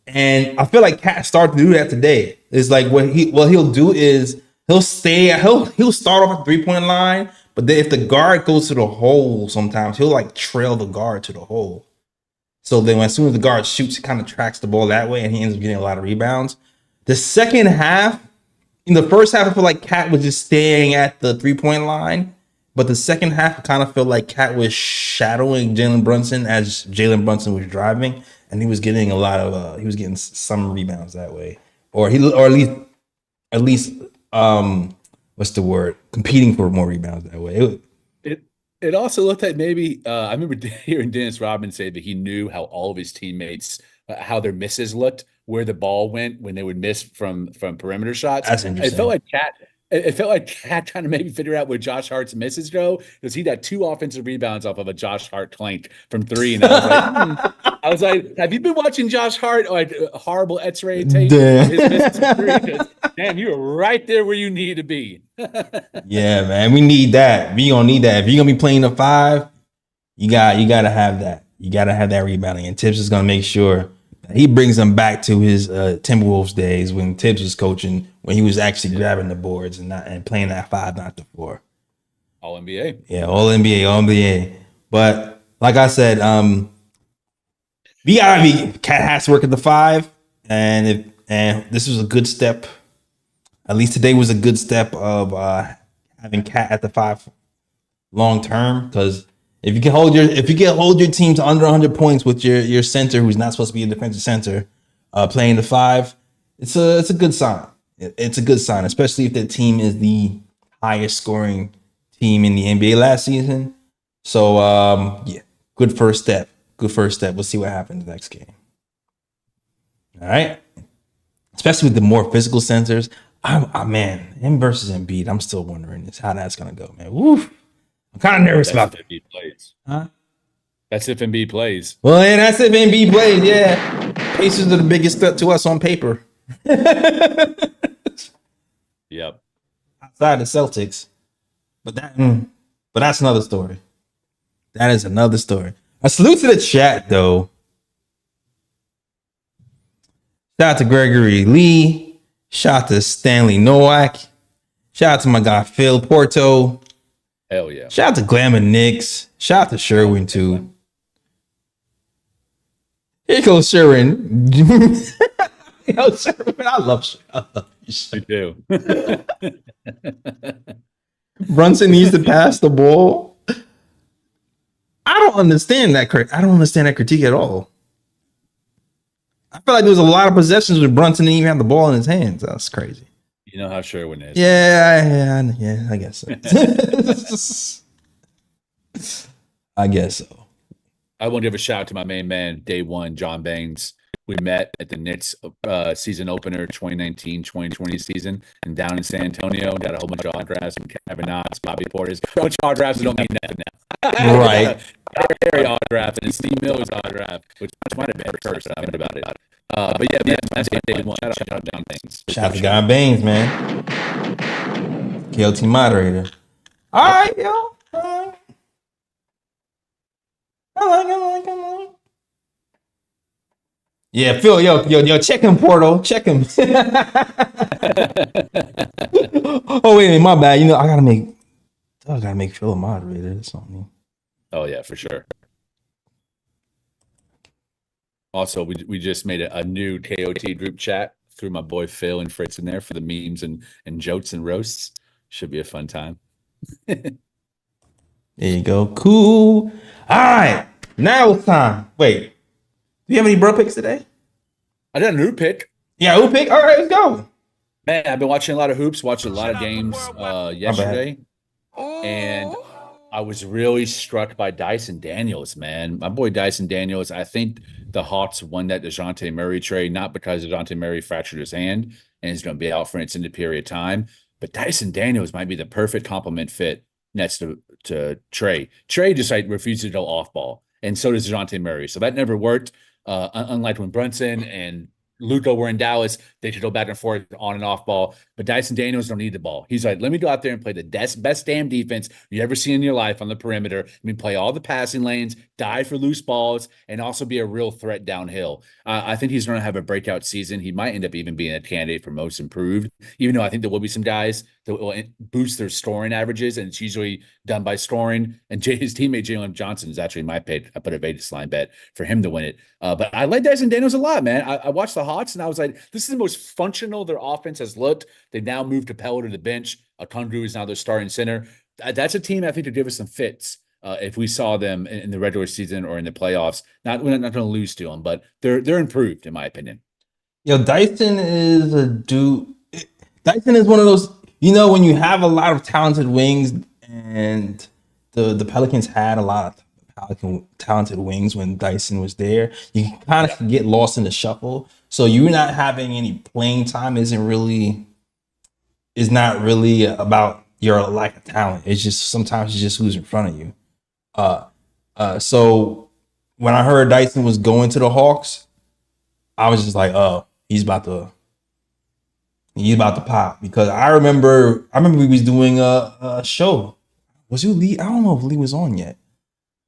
And I feel like Cat started to do that today. It's like what he'll do is he'll start off at the 3-point line, but then if the guard goes to the hole, sometimes he'll like trail the guard to the hole. So then as soon as the guard shoots, he kind of tracks the ball that way, and he ends up getting a lot of rebounds. The second half, in the first half, I feel like Cat was just staying at the 3-point line. But the second half, I kind of felt like Cat was shadowing Jalen Brunson as Jalen Brunson was driving, and he was getting some rebounds that way, or at least what's the word? Competing for more rebounds that way. It also looked like maybe I remember hearing Dennis Rodman say that he knew how all of his teammates how their misses looked, where the ball went when they would miss from perimeter shots. That's interesting. It felt like Cat trying to maybe figure out where Josh Hart's misses go, because he got 2 offensive rebounds off of a Josh Hart clank from 3. And I was like, have you been watching Josh Hart? Like horrible X-ray tape? Damn. Damn, you were right there where you need to be. Yeah, man, we need that. We gonna need that. If you're gonna be playing the 5, you gotta have that. You gotta have that rebounding. And Tibbs is gonna make sure he brings them back to his Timberwolves days when Tibbs was coaching, when he was actually grabbing the boards and playing that 5, not the 4. All NBA. Yeah, all NBA. But like I said, Cat has to work at the 5, and this was a good step. At least today was a good step of having Cat at the 5 long term, because if you can hold your team to under 100 points with your center, who's not supposed to be a defensive center, playing the 5, it's a good sign. It's a good sign, especially if the team is the highest scoring team in the NBA last season. So yeah, good first step. Good first step. We'll see what happens next game. All right. Especially with the more physical sensors. Man, him versus Embiid. I'm still wondering how that's gonna go, man. Woof. I'm kind of nervous about that. Embiid plays. Huh? That's if Embiid plays. Well, yeah, that's if Embiid plays. Yeah, Pacers are the biggest threat to us on paper. Yep. Outside the Celtics, but that's another story. That is another story. A salute to the chat, though. Shout out to Gregory Lee. Shout out to Stanley Nowak. Shout out to my guy Phil Porto. Hell yeah. Shout out to Glamour Knicks. Shout out to Sherwin too. Here goes Sherwin. Yo, Sherwin, I love Sherwin. You do. Brunson needs to pass the ball. I don't understand that critique at all. I feel like there was a lot of possessions with Brunson didn't even have the ball in his hands. That's crazy. You know how Sherwin is. Yeah, I guess so. I guess so. I want to give a shout out to my main man, day one, John Baines. We met at the Knicks season opener 2019-2020 season and down in San Antonio. Got a whole bunch of autographs from Kevin Knox, Bobby Portis. A bunch of autographs that don't mean nothing now. Right. Harry autograph and Steve Miller's autograph, which might have been first. I haven't about it. But yeah, that's day one. Shout out John Baines. Shout out to John Baines, man. KLT moderator. All right, yo. All right. I like. Yeah, Phil, yo, check him, Porto. Check him. Oh, wait, my bad. You know, I gotta make Phil a moderator. That's on me. Oh yeah, for sure. Also, we just made a new KOT group chat through my boy Phil and Fritz in there for the memes and jokes and roasts. Should be a fun time. There you go. Cool. All right. Now it's time. Wait. Do you have any bro picks today? I got a new pick. Yeah, who pick? All right, let's go. Man, I've been watching a lot of hoops, watched a lot of games yesterday. And I was really struck by Dyson Daniels, man. My boy Dyson Daniels. I think the Hawks won that DeJounte Murray trade, not because DeJounte Murray fractured his hand and is going to be out for an extended period of time, but Dyson Daniels might be the perfect complement fit next to Trey. Trey just refuses to go off ball, and so does DeJounte Murray. So that never worked. Unlike when Brunson and Luka were in Dallas, they could go back and forth on and off ball. But Dyson Daniels don't need the ball. He's like, let me go out there and play the best damn defense you ever seen in your life on the perimeter. Let me play all the passing lanes, dive for loose balls, and also be a real threat downhill. I think he's going to have a breakout season. He might end up even being a candidate for most improved, even though I think there will be some guys that will boost their scoring averages, and it's usually done by scoring. And his teammate Jalen Johnson is actually my pick. I put a Vegas line bet for him to win it. But I like Dyson Daniels a lot, man. I watched the Hawks, and I was like, this is the most functional their offense has looked. They've now moved Capella to the bench. Okongwu is now their starting center. That's a team I think to give us some fits if we saw them in the regular season or in the playoffs. We're not going to lose to them, but they're improved in my opinion. Yo, Dyson is a dude. Dyson is one of those, you know, when you have a lot of talented wings, and the Pelicans had a lot of talented wings when Dyson was there, you kind of get lost in the shuffle. So you not having any playing time is not really about your lack of talent. It's just sometimes it's just who's in front of you. So when I heard Dyson was going to the Hawks, I was just like, oh, he's about to pop, because I remember we was doing a show. Was you Lee? I don't know if Lee was on yet.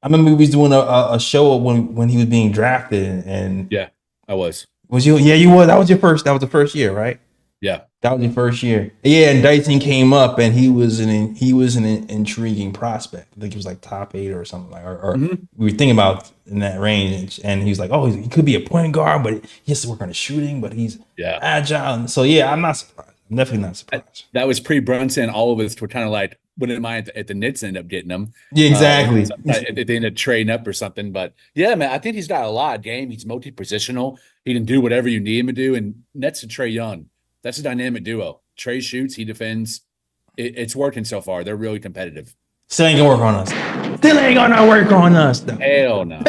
I remember we was doing a show when he was being drafted, and yeah, I was. Was you? Yeah, you was. That was the first year, right? Yeah, that was your first year. Yeah, and Dyson came up, and he was an intriguing prospect. I think he was like top 8 or something like, or we were thinking about in that range. And he was like, oh, he could be a point guard, but he has to work on his shooting. But he's agile, and so yeah, I'm not surprised. I'm definitely not surprised. That was pre-Brunson. All of us were kind of like, wouldn't mind if the Knicks end up getting him. Yeah, exactly. If they end up trading up or something. But yeah, man, I think he's got a lot of game. He's multi-positional. He can do whatever you need him to do. And Nets and Trae Young, that's a dynamic duo. Trae shoots, he defends. It's working so far. They're really competitive. Still ain't gonna work on us. Still ain't gonna work on us. Hell no.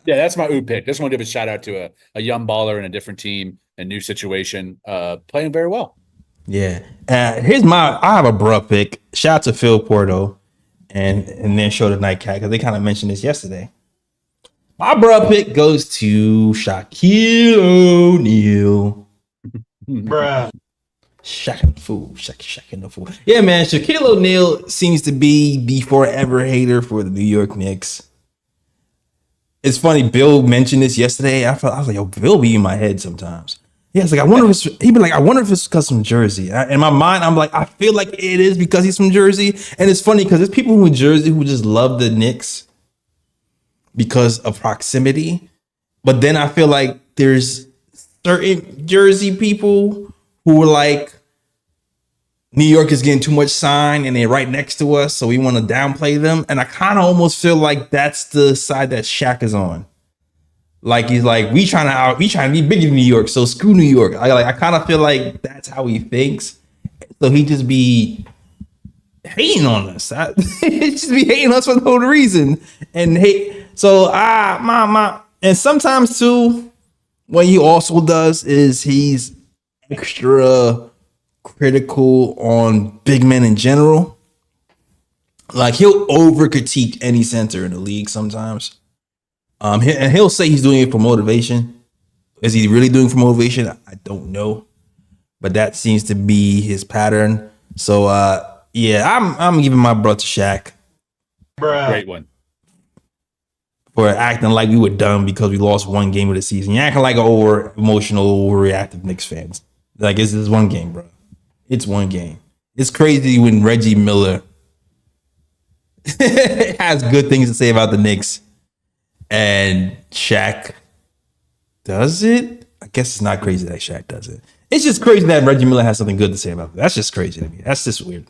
Yeah, that's my OOP pick. Just want to give a shout out to a young baller in a different team, a new situation, playing very well. Yeah. I have a Bruhh pick. Shout out to Phil Porto and then Shoutout Nightcat because they kind of mentioned this yesterday. My Bruhh pick goes to Shaquille Oneal. Bruh. Shaq the fool. Yeah, man. Shaquille O'Neal seems to be the forever hater for the New York Knicks. It's funny. Bill mentioned this yesterday. I was like, yo, Bill be in my head sometimes. Yeah, it's like I wonder if it's. He'd be like, I wonder if it's because from Jersey. In my mind, I'm like, I feel like it is because he's from Jersey. And it's funny because there's people who in Jersey who just love the Knicks because of proximity. But then I feel like there's certain Jersey people who were like, New York is getting too much sign and they're right next to us, so we want to downplay them. And I kind of almost feel like that's the side that Shaq is on. Like he's like, we trying to be bigger than New York, so screw New York. I kind of feel like that's how he thinks. So he just be hating on us. He just be hating us for no reason. And and sometimes too, what he also does is he's extra critical on big men in general. Like he'll over critique any center in the league sometimes. And he'll say he's doing it for motivation. Is he really doing it for motivation? I don't know, but that seems to be his pattern. So yeah, I'm giving my brother to Shaq. Bruh. Great one. For acting like we were dumb because we lost one game of the season. You're acting like an emotional, overreactive Knicks fans. Like this is one game, bro. It's one game. It's crazy when Reggie Miller has good things to say about the Knicks and Shaq does it. I guess it's not crazy that Shaq does it. It's just crazy that Reggie Miller has something good to say about it. That's just crazy to me. That's just weird.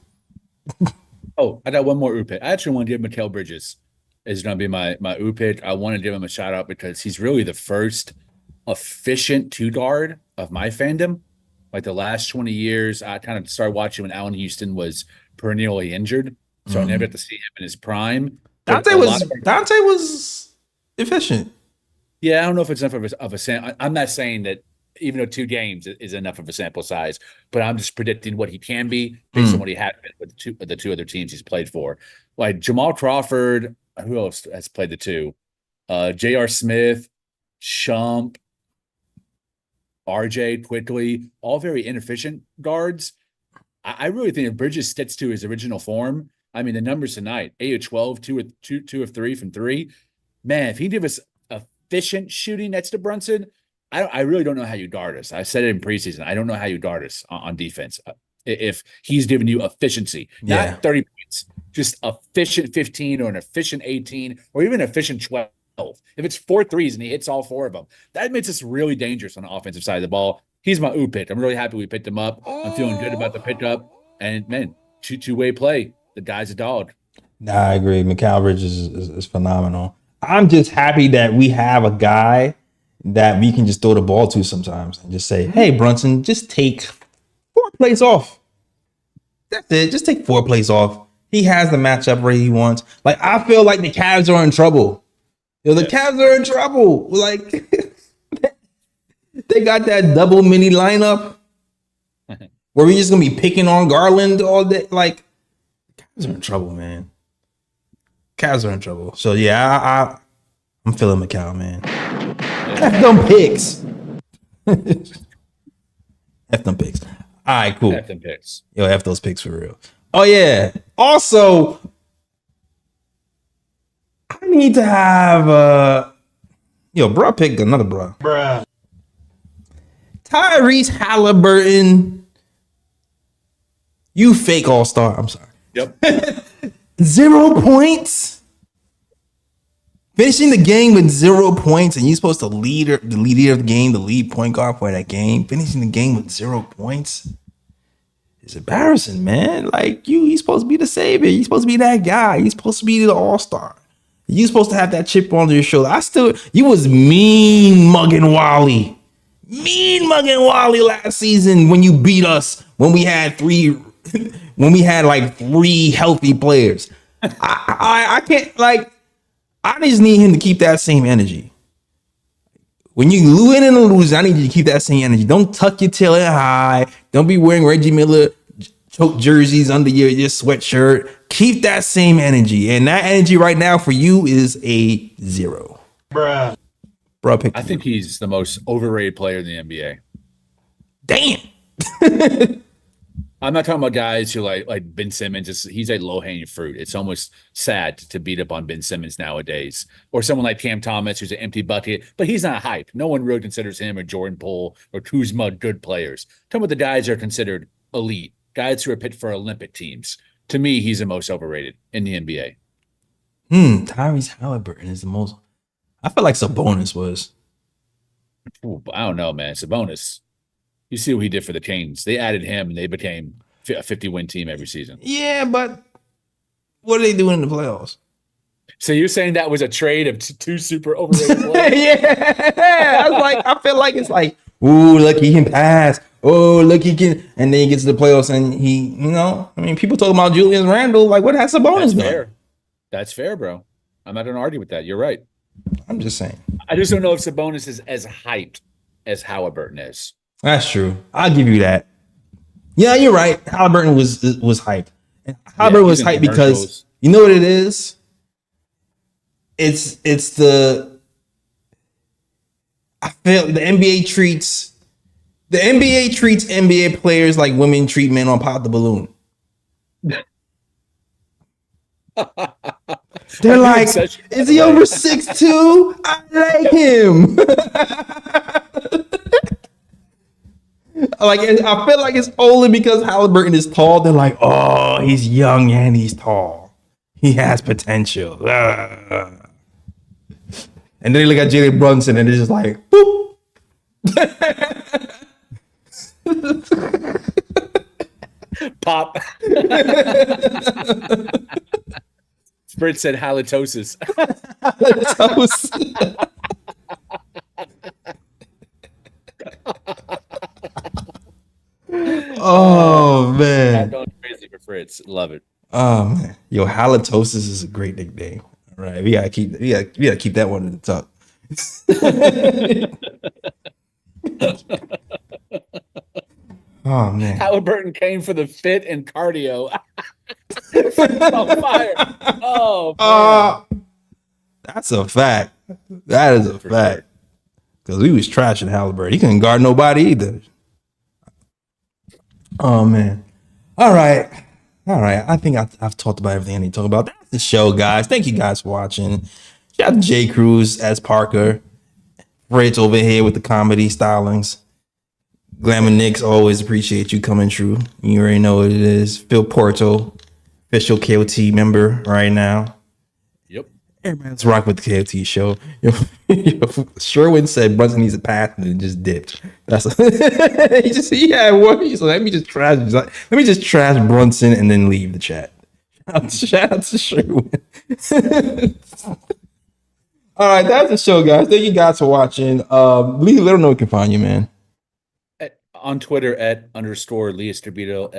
Oh, I got one more OOP pick. I actually want to give Mikal Bridges is going to be my OOP pick. I want to give him a shout out because he's really the first efficient two guard of my fandom. Like the last 20 years, I kind of started watching when Allen Houston was perennially injured. So I never got to see him in his prime. Dante was efficient. Yeah, I don't know if it's enough of a sample. I'm not saying that even though 2 games is enough of a sample size, but I'm just predicting what he can be based on what he had been with the two other teams he's played for. Like Jamal Crawford, who else has played the two? J.R. Smith, Shump, RJ, Quickly, all very inefficient guards. I really think if Bridges sticks to his original form, I mean, the numbers tonight, 8 of 12, 2 of 3 from 3. Man, if he give us efficient shooting next to Brunson, I really don't know how you guard us. I said it in preseason. I don't know how you guard us on defense. If he's giving you efficiency, not 30 points, just efficient 15 or an efficient 18 or even efficient 12. If it's 4 threes and he hits all 4 of them, that makes us really dangerous on the offensive side of the ball. He's my OOP pick. I'm really happy we picked him up. I'm feeling good about the pickup. And man, two-way play. The guy's a dog. Nah, I agree. Mikal Bridges is phenomenal. I'm just happy that we have a guy that we can just throw the ball to sometimes and just say, hey, Brunson, just take 4 plays off. That's it. Just take 4 plays off. He has the matchup rate he wants. Like, I feel like the Cavs are in trouble. The Cavs are in trouble. Like, they got that double mini lineup where we just going to be picking on Garland all day. Like, the Cavs are in trouble, man. Cavs are in trouble. So, yeah, I'm feeling Mikal, man. F them picks. F them picks. All right, cool. F them picks. Yo, F those picks for real. Oh, yeah. Also, I need to have Bruh pick another bruh. Tyrese Haliburton. You fake all-star. I'm sorry. Yep. 0 points. Finishing the game with 0 points, and you're supposed to lead the leader of the game, the lead point guard for that game. Finishing the game with 0 points. It's embarrassing, man. Like he's supposed to be the savior. He's supposed to be that guy. He's supposed to be the all-star. You're supposed to have that chip on your shoulder. You was mean mugging Wally. Mean mugging Wally last season when you beat us when we had like three healthy players. I can't I just need him to keep that same energy. When you win and lose, I need you to keep that same energy. Don't tuck your tail in high. Don't be wearing Reggie Miller choke jerseys under your sweatshirt. Keep that same energy. And that energy right now for you is a 0. Bruh. Bruh, I think he's the most overrated player in the NBA. Damn. I'm not talking about guys who like Ben Simmons. He's a low-hanging fruit. It's almost sad to beat up on Ben Simmons nowadays. Or someone like Cam Thomas, who's an empty bucket, but he's not hype. No one really considers him or Jordan Poole or Kuzma good players. Talking about the guys who are considered elite, guys who are picked for Olympic teams. To me, he's the most overrated in the NBA. Tyrese Haliburton is the most. I feel like Sabonis was. Ooh, I don't know, man. Sabonis. You see what he did for the Canes. They added him, and they became a 50-win team every season. Yeah, but what are they doing in the playoffs? So you're saying that was a trade of two super overrated players? Yeah. I feel like it's like, ooh, look, he can pass. Oh, look, he can. And then he gets to the playoffs, and people talking about Julius Randle. Like, what has Sabonis done? Fair. That's fair, bro. I'm not going to argue with that. You're right. I'm just saying. I just don't know if Sabonis is as hyped as Haliburton is. That's true. I'll give you that. Yeah, you're right. Haliburton was hyped. And Haliburton was hyped because you know what it is? It's I feel the NBA treats NBA players like women treat men on Pop the Balloon. They're like, is he over 6'2"? I like him. I feel like it's only because Haliburton is tall. They're like, oh, he's young and he's tall. He has potential. And then they look at Jalen Brunson and they're just like, boop. Pop. Fritz said halitosis. Oh man, I'm going crazy for Fritz. Love it. Oh man, yo, halitosis is a great nickname. All right, we gotta keep that one in the tuck. Oh man, Haliburton came for the fit and cardio. On fire. Oh, that's a fact. That is a fact. Because we was trashing Haliburton. He couldn't guard nobody either. Oh man. All right. I think I've talked about everything I need to talk about. That's the show, guys. Thank you guys for watching. Shout out to J. Cruz as Parker. Fritz over here with the comedy stylings. Glamour Knicks, always appreciate you coming through. You already know what it is. Phil Porto, official KOT member right now. Yep. Everybody, let's rock with the KOT show. Sherwin said Brunson needs a path and just dipped. That's he had one. He's like, let me just trash Brunson and then leave the chat. Shout out to Sherwin. All right, that's the show, guys. Thank you guys for watching. Let them know we can find you, man. On Twitter @ Lee Escobedo,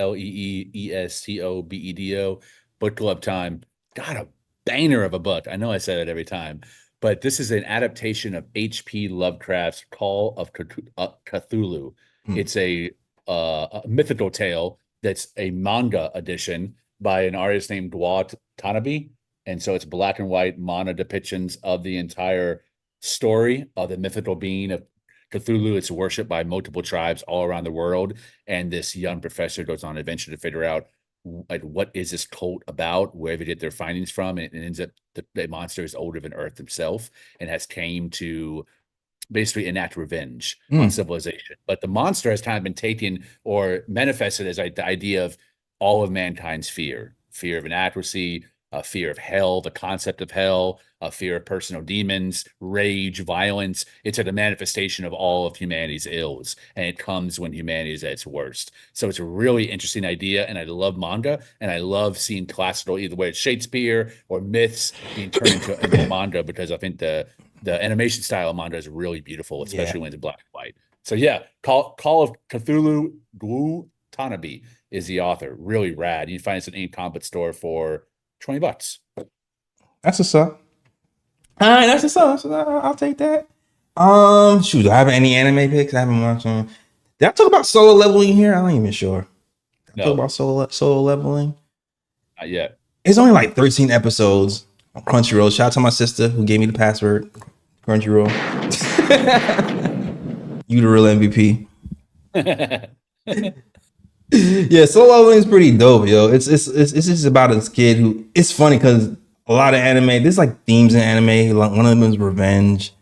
LEEESCOBEDO. Book Club Time. Got a banger of a book. I know I say it every time, but this is an adaptation of H.P. Lovecraft's Call of Cthulhu. It's a mythical tale that's a manga edition by an artist named Dwa Tanabe. And so it's black and white manga depictions of the entire story of the mythical being of Cthulhu. It's worshipped by multiple tribes all around the world. And this young professor goes on an adventure to figure out what is this cult about, where they get their findings from. And it ends up the monster is older than Earth himself and has came to basically enact revenge on civilization. But the monster has kind of been taken or manifested as the idea of all of mankind's fear of inadequacy, a fear of hell, the concept of hell, a fear of personal demons, rage, violence. It's a manifestation of all of humanity's ills, and it comes when humanity is at its worst. So it's a really interesting idea, and I love manga, and I love seeing classical, either way it's Shakespeare or myths being turned into manga, because I think the animation style of manga is really beautiful, especially when it's black and white. So yeah, Call of Cthulhu Glue Tanabe is the author. Really rad. You can find it in any comic store for $20. That's what's up. All right, that's what's up. I'll take that. Shoot, do I have any anime picks? I haven't watched them. Did I talk about solo leveling here? I'm not even sure. Did I talk about solo leveling? Not yet. It's only like 13 episodes on Crunchyroll. Shout out to my sister who gave me the password. Crunchyroll. You the real MVP. Yeah, solo leveling is pretty dope, yo. It's just about this kid who. It's funny because a lot of anime, there's like themes in anime. Like one of them is revenge,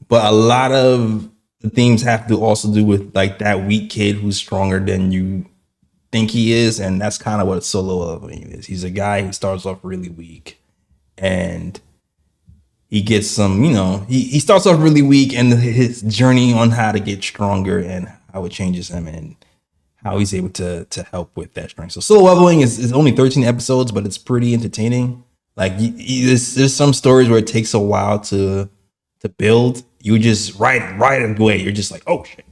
but a lot of the themes have to also do with like that weak kid who's stronger than you think he is, and that's kind of what solo leveling is. He's a guy who starts off really weak, and he gets some, he starts off really weak, and his journey on how to get stronger and how it changes him and how he's able to help with that strength. So solo leveling is only 13 episodes, but it's pretty entertaining. Like there's some stories where it takes a while to build. You just right away, you're just like, oh shit.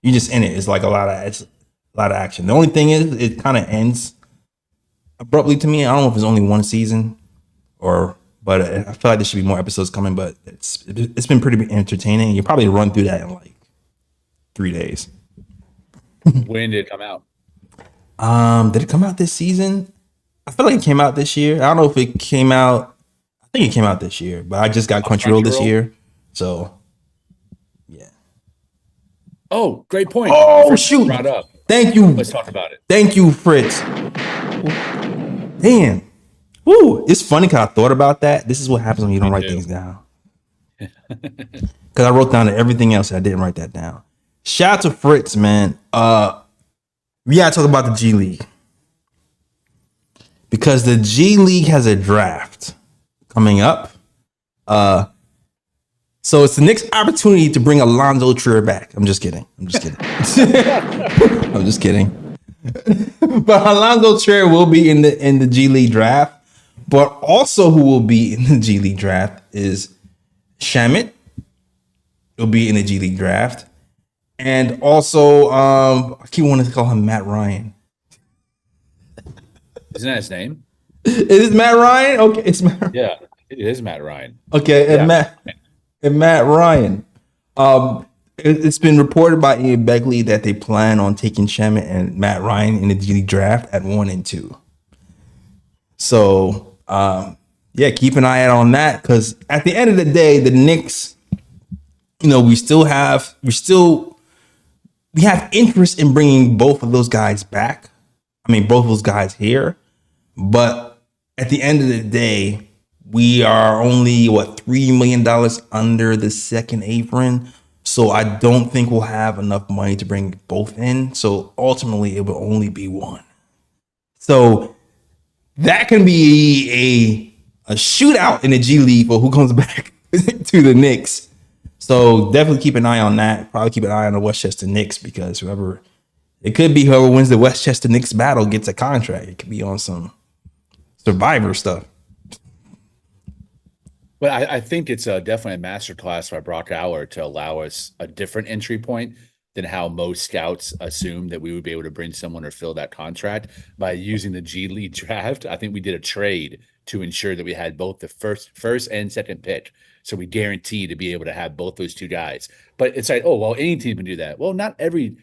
You're just in it. It's like a lot of action. The only thing is it kind of ends abruptly to me. I don't know if it's only one season but I feel like there should be more episodes coming, but it's been pretty entertaining. You probably run through that in like 3 days. When did it come out? Did it come out this season? I feel like it came out this year. I don't know if it came out. I think it came out this year, but I just got Crunchyroll this year. So, yeah. Oh, great point. Oh, Fritz shoot. Brought up. Thank you. Let's talk about it. Thank you, Fritz. Damn. Woo. It's funny because I thought about that. This is what happens when you don't write things down. Because I wrote down everything else. I didn't write that down. Shout out to Fritz, man. We gotta talk about the G League. Because the G League has a draft coming up. So it's the Knicks' opportunity to bring Alonzo Trier back. I'm just kidding. I'm just kidding. But Alonzo Trier will be in the G League draft. But also who will be in the G League draft is Shamit. Will be in the G League draft. And also, I keep wanting to call him Matt Ryan. Isn't that his name? It is Matt Ryan? Okay, it's Matt Ryan. Yeah, it is Matt Ryan. Okay, and Matt Ryan. It's been reported by Ian Begley that they plan on taking Shamit and Matt Ryan in the G League draft at 1 and 2. So, keep an eye out on that, because at the end of the day, the Knicks, we have interest in bringing both of those guys back. I mean, both of those guys here. But at the end of the day, we are only, $3 million under the second apron. So I don't think we'll have enough money to bring both in. So ultimately, it will only be one. So that can be a shootout in the G League for who comes back to the Knicks. So definitely keep an eye on that. Probably keep an eye on the Westchester Knicks, because whoever wins the Westchester Knicks battle gets a contract. It could be on some Survivor stuff. But I think it's definitely a masterclass by Brock Aller to allow us a different entry point than how most scouts assume that we would be able to bring someone or fill that contract by using the G League draft. I think we did a trade to ensure that we had both the first and second pick. So we guarantee to be able to have both those two guys. But it's like, any team can do that. Well, not every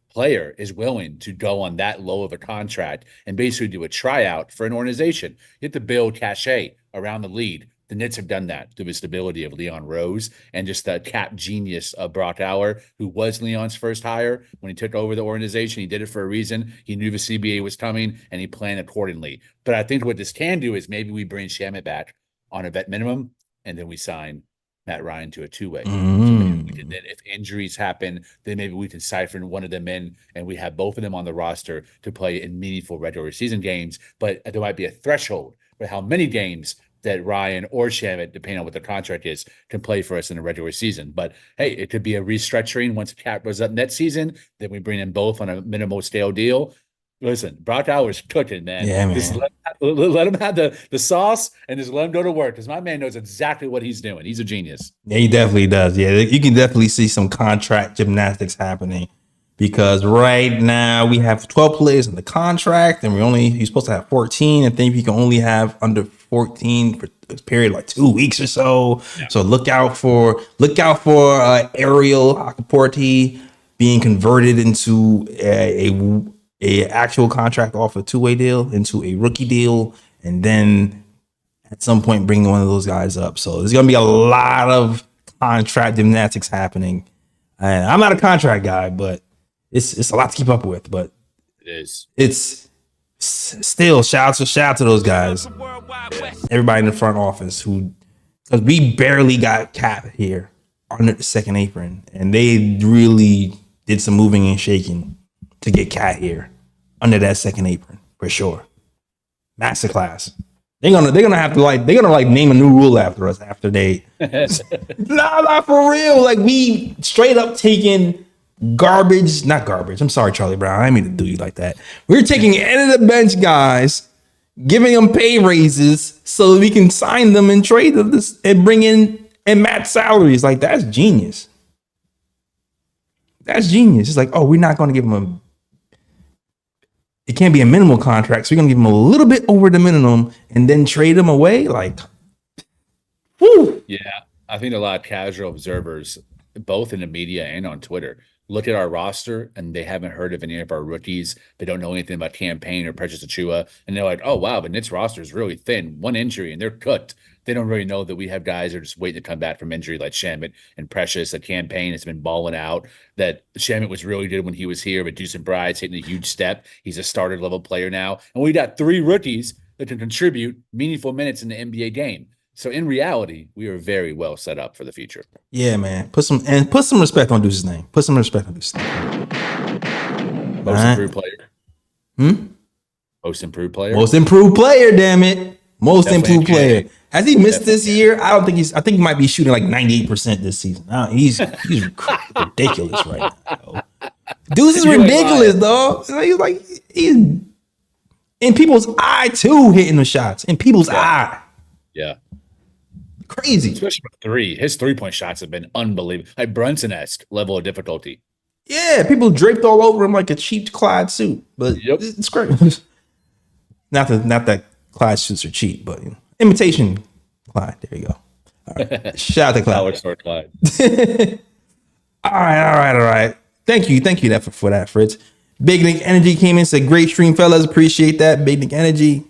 player is willing to go on that low of a contract and basically do a tryout for an organization. You have to build cachet around the lead. The Knicks have done that through the stability of Leon Rose and just the cap genius of Brock Aller, who was Leon's first hire when he took over the organization. He did it for a reason. He knew the CBA was coming, and he planned accordingly. But I think what this can do is maybe we bring Shamit back on a vet minimum, and then we sign Matt Ryan to a two-way. So maybe we can, then if injuries happen, then maybe we can siphon one of them in, and we have both of them on the roster to play in meaningful regular season games. But there might be a threshold with how many games that Ryan or Shamit, depending on what their contract is, can play for us in the regular season. But hey, it could be a restructuring once the cap goes up next season. Then we bring them both on a minimal scale deal. Listen, Brock Howard's cooking, man. Yeah, man. Just let him have the sauce and just let him go to work because my man knows exactly what he's doing. He's a genius. Yeah, he definitely does. Yeah, you can definitely see some contract gymnastics happening because right now we have 12 players in the contract and you're supposed to have 14. I think you can only have under 14 for a period like 2 weeks or so. Yeah. So look out for Ariel Hukportil being converted into a actual contract off a two-way deal into a rookie deal, and then at some point bring one of those guys up. So there's gonna be a lot of contract gymnastics happening. And I'm not a contract guy, but it's a lot to keep up with. But it is. It's still shout out to those guys. Everybody in the front office because we barely got Cap here under the second apron, and they really did some moving and shaking to get Cat here under that second apron for sure. Masterclass. They're gonna have to name a new rule after us after they. Nah, for real. Like we straight up taking not garbage. I'm sorry, Charlie Brown. I didn't mean to do you like that. We're taking end of the bench guys, giving them pay raises so that we can sign them and trade them and bring in and match salaries. Like that's genius. That's genius. It's like, oh, we're not going to give them it can't be a minimal contract. So we're going to give them a little bit over the minimum and then trade them away. Like, whew. Yeah. I think a lot of casual observers, both in the media and on Twitter, look at our roster and they haven't heard of any of our rookies. They don't know anything about Campaign or Precious Achua. And they're like, oh, wow, but Knicks roster is really thin. One injury and they're cooked. They don't really know that we have guys that are just waiting to come back from injury like Shamit and Precious. The Campaign has been balling out. That Shamit was really good when he was here, but Dyson Bride's taking a huge step. He's a starter level player now. And we got 3 rookies that can contribute meaningful minutes in the NBA game. So in reality, we are very well set up for the future. Yeah, man. Put some respect on Deuce's name. Put some respect on Deuce's name. Most improved player. Most improved player. Most improved player, damn it. Most improved player. Has he missed this year? I think he might be shooting like 98% this season. He's ridiculous right now. Deuce is ridiculous, dog. He's in people's eye too, hitting the shots. In people's eye. Yeah. Crazy. Especially with 3. His 3-point shots have been unbelievable. Like Brunson-esque level of difficulty. Yeah, people draped all over him like a cheap Clyde suit. But it's great. Not that Clyde suits are cheap, but imitation Clyde. There you go. All right. Shout out to Clyde. Dollar store Clyde. All right. Thank you for that, Fritz. Big Nick Energy came in, said, great stream, fellas. Appreciate that. Big Nick Energy.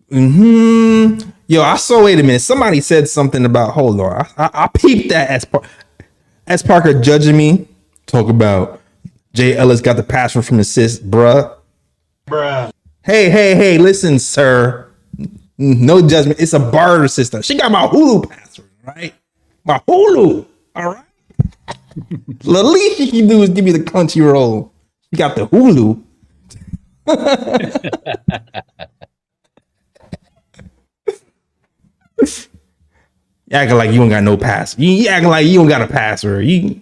Yo, wait a minute. Somebody said something about, hold on. I peeped that as Parker judging me. Talk about Jay Ellis got the password from the sis, bruh. Hey, listen, sir. No judgment. It's a barter system. She got my Hulu password, right? My Hulu. All right. The least she can do is give me the Crunchyroll. She got the Hulu. You acting like you don't got no pass. You acting like you don't got a password. You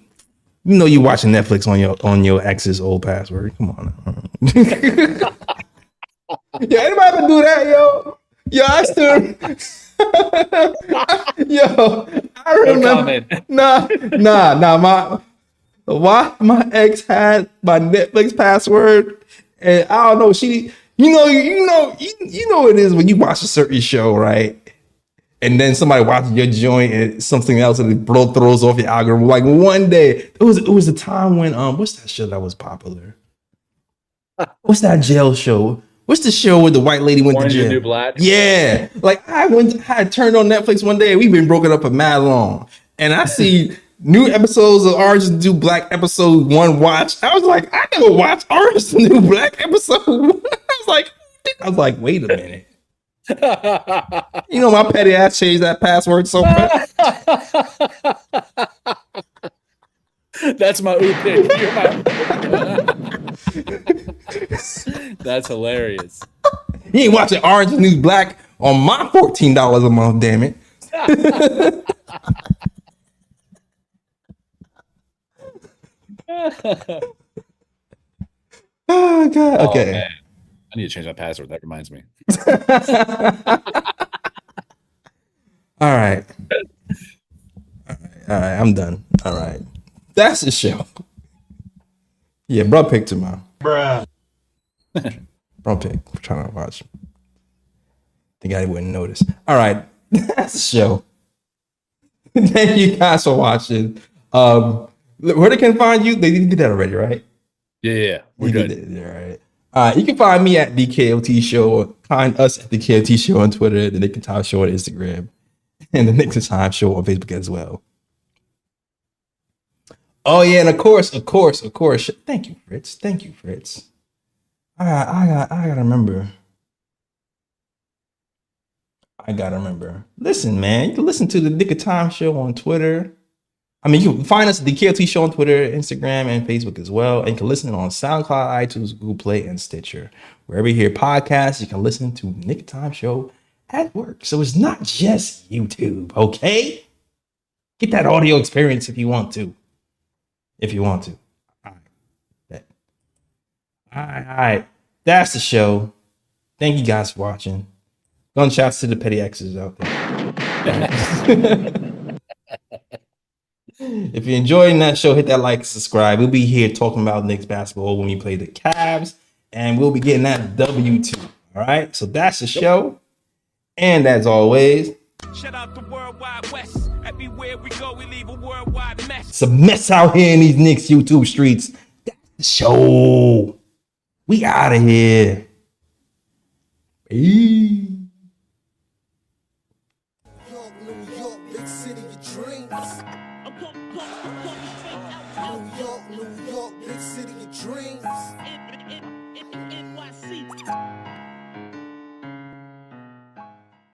know you watching Netflix on your ex's old password. Come on. Yeah, anybody ever do that, yo? Yo, I still. Yo, I remember. Nah. My ex had my Netflix password, and I don't know. She, you know it is when you watch a certain show, right? And then somebody watches your joint and something else, and it throws off your algorithm. Like one day, it was a time when what's that show that was popular? What's that jail show? What's the show where the white lady went to jail? New Black. Yeah, like I turned on Netflix one day, and we've been broken up for mad long, and I see new episodes of Orange is the New Black episode 1 watch. I was like, I gotta watch Orange is the New Black episode 1. I was like, wait a minute. You know, my petty ass changed that password so fast. That's my pick. That's hilarious. You ain't watching Orange is the New Black on my $14 a month, damn it. Oh God. Oh, Okay. man. I need to change my password. That reminds me. All right. All right. I'm done. All right. That's the show. Yeah, bro picked tomorrow. Bruh. Bro picked. I'm trying to watch. Think I wouldn't notice. All right. That's the show. Thank you guys for watching. Where they can find you? They did that already, right? Yeah. We're You good. did that, all right. You can find me at the KOT Show, or find us at the KOT Show on Twitter, the Knick of Time Show on Instagram, and the Knicks of Time Show on Facebook as well. Oh yeah, and of course. Thank you, Fritz. I gotta remember. Listen, man, you can listen to the Knick of Time Show on Twitter. I mean, you can find us at the KLT Show on Twitter, Instagram, and Facebook as well. And you can listen on SoundCloud, iTunes, Google Play, and Stitcher. Wherever you hear podcasts, you can listen to Knick of Time Show at work. So it's not just YouTube, okay? Get that audio experience if you want to. All right. That's the show. Thank you guys for watching. Gunshots to the petty X's out there. If you're enjoying that show, hit that like, subscribe. We'll be here talking about Knicks basketball when we play the Cavs, and we'll be getting that W2. All right, so that's the show. And as always, shout out the worldwide west. Everywhere we go, we leave a worldwide mess. it's a mess out here in these Knicks YouTube streets. That's the show. We out of here. Peace. New York, big city of dreams. New York, big city of dreams.